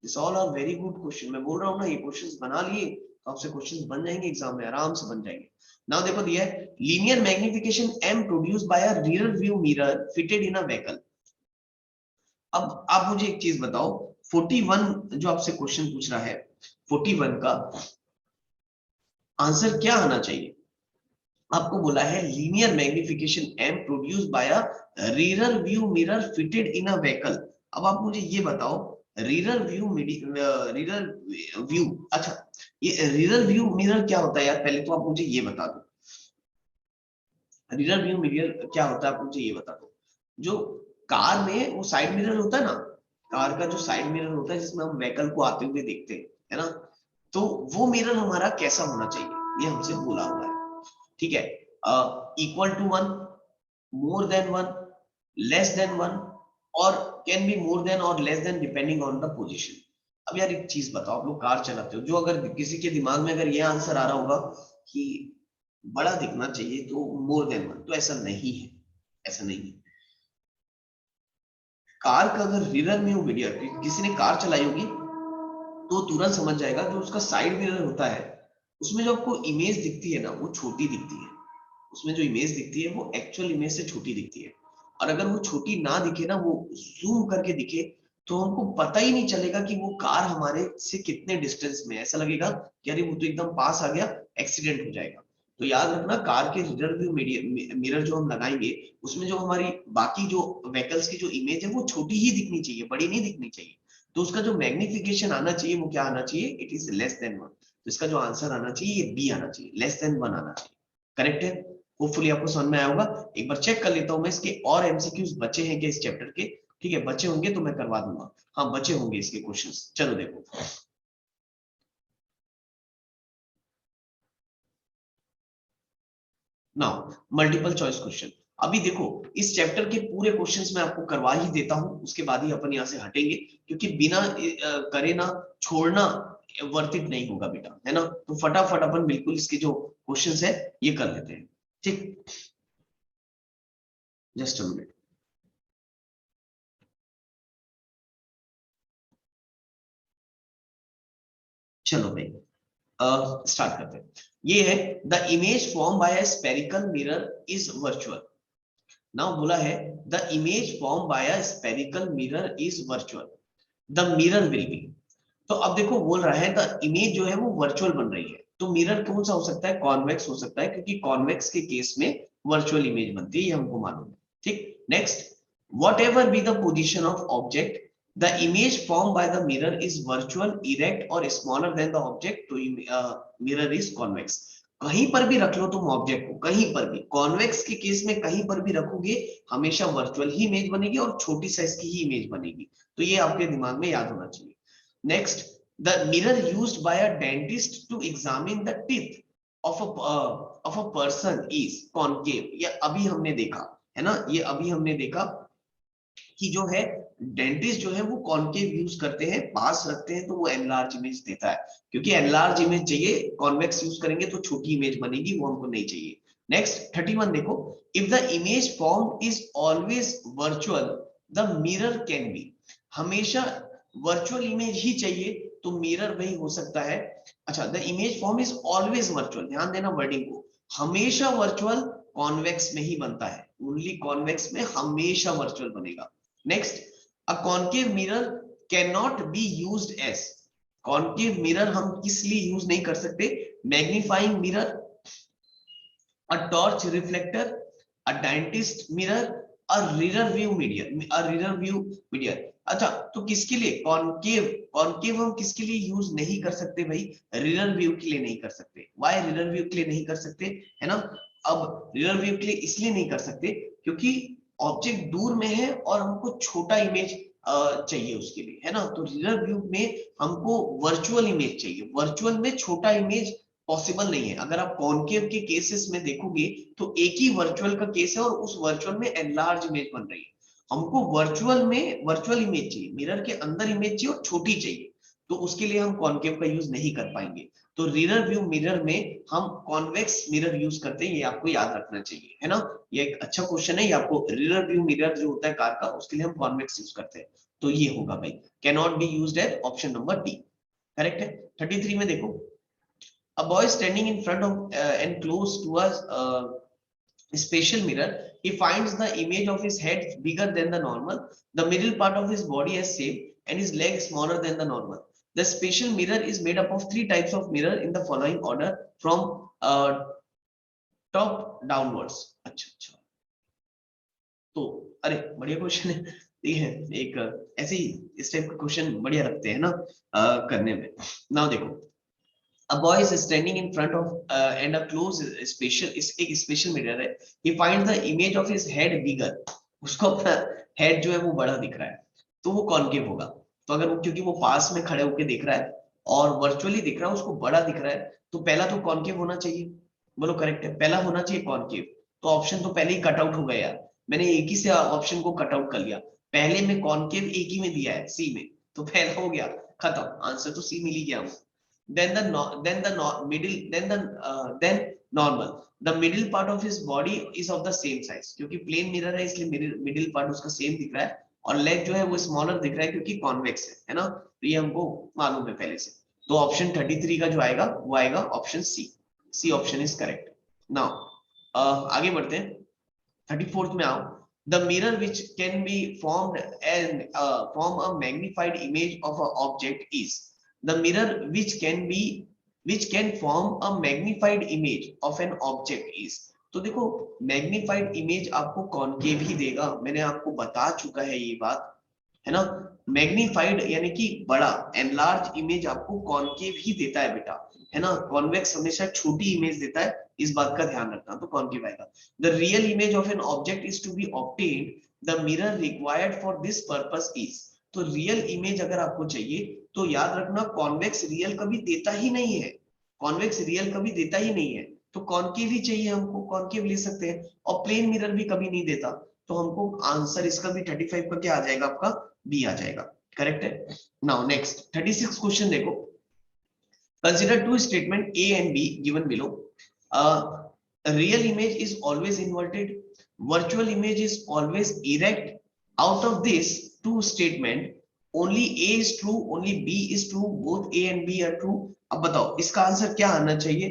This all are very good question, मैं बोल रहा हूँ ना, ये क्वेश्चंस बना लिए तो आपसे क्वेश्चंस बन जाएंगे एग्जाम में, आराम से बन जाएंगे। नाउ देखो दिया है, linear magnification m produced by a rear view mirror fitted in a vehicle. अब आप मुझे एक चीज बताओ, 41 जो आपसे क्वेश्चन पूछ रहा है, 41 का आंसर क्या आना चाहिए। आपको बोला है linear magnification m produced by a rear view mirror fitted in a vehicle. अब आप मुझे ये बताओ, रियर व्यू, अच्छा ये रियर व्यू मिरर क्या होता है यार, पहले तो आप मुझे ये बता दो, रियर व्यू मिरर क्या होता है, आप मुझे ये बता दो। जो कार में वो साइड मिरर होता है ना, कार का जो साइड मिरर होता है जिसमें हम व्हीकल को आते हुए देखते हैं, है ना, तो वो मिरर हमारा कैसा होना चाहिए, ये हमसे बोला हुआ है। ठीक है, equal to 1, more than 1, less than 1, और कैन बी मोर देन और less than depending on the position. अब यार एक चीज बताओ, आप लोग कार चलाते हो, जो अगर किसी के दिमाग में अगर ये आंसर आ रहा होगा कि बड़ा दिखना चाहिए तो मोर देन 1, तो ऐसा नहीं है, ऐसा नहीं है। कार का अगर रियर व्यू मिरर, किसी ने कार चलाई होगी तो तुरंत समझ जाएगा, जो उसका साइड मिरर होता है उसमें जो आपको इमेज दिखती है ना, वो छोटी दिखती है, उसमें जो इमेज दिखती है वो एक्चुअल इमेज से छोटी दिखती है। और अगर वो छोटी ना दिखे ना, वो जूम करके दिखे, तो हमको पता ही नहीं चलेगा कि वो कार हमारे से कितने डिस्टेंस में है। ऐसा लगेगा कि अरे वो तो एकदम पास आ गया, एक्सीडेंट हो जाएगा। तो याद रखना, कार के रियर व्यू मिरर जो हम लगाएंगे, उसमें जो हमारी बाकी जो व्हीकल्स की जो इमेज है वो छोटी ही दिखनी चाहिए, बड़ी नहीं दिखनी चाहिए। तो उसका जो मैग्निफिकेशन आना चाहिए वो क्या आना चाहिए, इट इज लेस देन 1। तो इसका जो आंसर आना चाहिए ये बी आना चाहिए, लेस देन 1 आना चाहिए। करेक्ट है, होपफुली आपको समझ में आया होगा। एक बार चेक कर लेता हूं मैं, इसके और एमसीक्यूज बचे हैं क्या इस चैप्टर के, ठीक है, बचे होंगे तो मैं करवा दूंगा। हाँ बचे होंगे इसके क्वेश्चंस, चलो देखो। नाउ मल्टीपल चॉइस क्वेश्चन, अभी देखो इस चैप्टर के पूरे क्वेश्चंस मैं आपको करवा ही देता हूं, उसके बाद ही अपन यहाँ से हटेंगे, क्योंकि बिना करे ना छोड़ना वर्थ इट नहीं होगा बेटा, है ना। तो फटाफट अपन बिल्कुल इसके जो क्वेश्चंस है ये कर लेते हैं, ठीक। Just a minute. चलो भाई स्टार्ट करते हैं। ये है the image form by a spherical mirror is virtual. Now बोला है the image form by a spherical mirror is virtual, the mirror will be. तो अब देखो बोल रहा है द इमेज जो है वो वर्चुअल बन रही है, तो मिरर कौन सा हो सकता है, कॉन्वेक्स हो सकता है, क्योंकि कॉन्वेक्स के केस में वर्चुअल इमेज बनती है, ये हमको मालूम है, ठीक। Next, what ever be the position of object the image form by the mirror is virtual, erect और स्मॉलर देन द ऑब्जेक्ट, तो मिरर इज कॉन्वेक्स। कहीं पर भी रख लो तुम ऑब्जेक्ट को, कहीं पर भी, कॉन्वेक्स के केस में कहीं पर भी रखोगे हमेशा वर्चुअल ही इमेज बनेगी और छोटी साइज की ही इमेज बनेगी, तो ये आपके दिमाग में याद होना चाहिए। Next, the mirror used by a dentist to examine the teeth of a person is concave। ये अभी हमने देखा है ना, ये अभी हमने देखा कि जो है डेंटिस्ट जो है वो कॉन्केव यूज करते हैं, पास रखते हैं तो वो एनलार्ज इमेज देता है, क्योंकि एनलार्ज इमेज चाहिए, कॉन्वेक्स यूज करेंगे तो छोटी इमेज बनेगी, वो हमको नहीं चाहिए। नेक्स्ट 31 देखो, if the image form is always virtual the mirror can be. हमेशा वर्चुअल इमेज ही चाहिए तो मिरर वही हो सकता है। अच्छा, the image form is always virtual, ध्यान देना वर्डिंग को, हमेशा वर्चुअल कॉन्वेक्स में ही बनता है, ओनली कॉन्वेक्स में हमेशा वर्चुअल बनेगा। Next, a concave mirror can not be used as. Concave mirror हम किस लिए यूज नहीं कर सकते, magnifying mirror, a torch reflector, a dentist mirror, a rear view mirror, a rear view mirror. अच्छा, तो किसके लिए कॉन्केव, कॉन्केव हम किसके लिए यूज नहीं कर सकते भाई, रियर व्यू के लिए नहीं कर सकते। व्हाई रियर व्यू के लिए नहीं कर सकते, है ना। अब रियर व्यू के लिए इसलिए नहीं कर सकते क्योंकि ऑब्जेक्ट दूर में है और हमको छोटा इमेज चाहिए उसके लिए, है ना। तो रियर व्यू में हमको वर्चुअल इमेज चाहिए, वर्चुअल में छोटा इमेज पॉसिबल नहीं है। अगर आप कॉन्केव के केसेस में देखोगे तो एक ही वर्चुअल का केस है और उस वर्चुअल में एनलार्ज इमेज बन रही है। हमको वर्चुअल में वर्चुअल इमेज चाहिए, मिरर के अंदर इमेज चाहिए और छोटी चाहिए, तो उसके लिए हम कॉन्केव का यूज नहीं कर पाएंगे। तो रियर व्यू मिरर में हम कॉन्वेक्स मिरर यूज करते हैं, ये आपको याद रखना चाहिए, है ना। ये एक अच्छा क्वेश्चन है, ये आपको रियर व्यू मिरर जो होता है कार का, उसके लिए हम कॉन्वेक्स यूज करते हैं, तो ये होगा भाई, can not be used as option number D, correct है। 33 में देखो, a boy standing in front of and close to a spatial mirror, he finds the image of his head bigger than the normal, the middle part of his body as same and his leg smaller than the normal. The spatial mirror is made up of three types of mirror in the following order from top downwards। अच्छा अच्छा, तो अरे बढ़िया क्वेश्चन है, ठीक है। एक ऐसे ही इस टाइप का क्वेश्चन बढ़िया लगते हैं ना करने में। ना देखो, a boy is standing in front of and a close spatial is एक स्पेशल मिरर है, he finds the image of his head bigger। उसको अपना हेड जो है वो बड़ा दिख रहा है, तो वो कॉन्केव होगा। तो अगर वो, क्योंकि वो पास में खड़े होके देख रहा है और वर्चुअली दिख रहा है, उसको बड़ा दिख रहा है, तो पहला तो कॉन्केव होना चाहिए। बोलो करेक्ट है, पहला होना चाहिए कॉन्केव। तो ऑप्शन तो पहले ही कट आउट हो गया यार, मैंने एक ही से ऑप्शन को कट आउट कर लिया, पहले में कॉन्केव एक ही में दिया है सी में, तो पहला हो गया खत्म, आंसर तो सी मिल ही गया। then then normal, the middle part of his body is of the same size, क्योंकि प्लेन मिरर है इसलिए मिडिल पार्ट उसका सेम दिख रहा है, और लेग जो है वो स्मॉलर दिख रहा है क्योंकि कॉन्वेक्स है ना, तो ये हमको मालूम है पहले से। तो ऑप्शन 33 का जो आएगा वो आएगा option C, C option is correct. Now आगे बढ़ते हैं, 34th में आओ। The mirror which can be formed and form a magnified image of an object is the mirror which can form a magnified image of an object is। तो देखो मैग्निफाइड इमेज आपको कॉनकेव ही देगा, मैंने आपको बता चुका है ये बात, है ना। मैग्निफाइड यानी कि बड़ा, एनलार्ज इमेज आपको कॉनकेव ही देता है बेटा, है ना। कॉन्वेक्स हमेशा छोटी इमेज देता है, इस बात का ध्यान रखना, तो कॉनकेव आएगा। The real image of an object is to be obtained, the mirror required for this purpose is. तो रियल इमेज अगर आपको चाहिए तो याद रखना कॉन्वेक्स रियल कभी देता ही नहीं है, कॉन्वेक्स रियल कभी देता ही नहीं है। तो कॉनकेव ही चाहिए हमको, कॉनकेव ले सकते हैं, और प्लेन मिरर भी कभी नहीं देता, तो हमको आंसर इसका भी 35 का क्या आ जाएगा, आपका बी आ जाएगा। करेक्ट है। नाउ नेक्स्ट 36 क्वेश्चन देखो, consider two statement A and B given below. Real image is always inverted, virtual image is always erect. Out of this two statement, only A is true, only B is true, both A and B are true. अब बताओ इसका आंसर क्या आना चाहिए?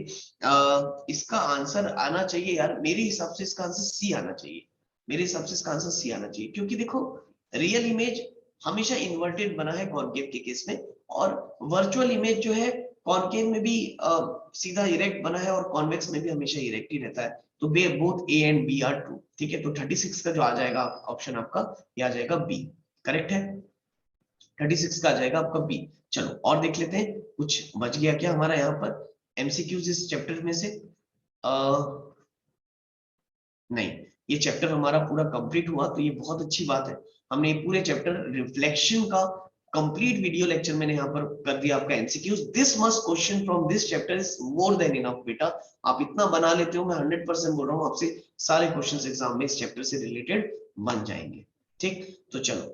इसका आंसर आना चाहिए यार, मेरे हिसाब से इसका आंसर सी आना चाहिए, मेरे हिसाब से इसका आंसर सी आना चाहिए, क्योंकि देखो रियल इमेज हमेशा इन्वर्टेड बना है कॉनकेव के केस में, और वर्चुअल इमेज जो है कॉनकेव में भी सीधा इरेक्ट बना है, और कॉन्वेक्स में भी हमेशा इरेक्ट ही रहता है, तो बे both a and b are true. ठीक है, तो 36 का जो आ जाएगा ऑप्शन आपका, ये आ जाएगा बी। करेक्ट है, 36 का आ जाएगा आपका बी। चलो और देख लेते हैं, कुछ बच गया क्या हमारा यहाँ पर एमसीक्यूज इस चैप्टर में से? नहीं, ये चैप्टर हमारा पूरा कंप्लीट हुआ, तो ये बहुत अच्छी बात है, हमने ये पूरे चैप्टर रिफ्लेक्शन का कंप्लीट वीडियो लेक्चर मैंने यहाँ पर कर दिया आपका MCQs. This must question from this chapter is more than enough बेटा, आप इतना बना लेते हो, मैं 100% बोल रहा हूँ आपसे, सारे क्वेश्चंस एग्जाम में इस चैप्टर से रिलेटेड बन जाएंगे। ठीक, तो चलो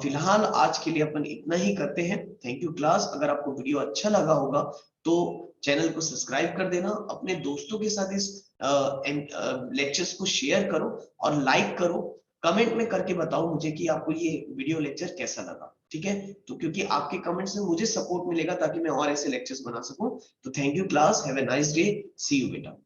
फिलहाल आज के लिए अपन इतना ही करते हैं। Thank you class. अगर आपको वीडियो अच्छा लगा होगा तो चैनल को सब्सक्राइब कर देना, अपने दोस्तों के साथ इस लेक्चर्स को शेयर करो और लाइक करो, कमेंट में करके बताओ मुझे कि आपको ये वीडियो लेक्चर कैसा लगा। ठीक है, तो क्योंकि आपके कमेंट से मुझे सपोर्ट मिलेगा ताकि मैं और ऐसे लेक्चर्स बना सकूं। तो thank you class, have a nice day, see you बेटा।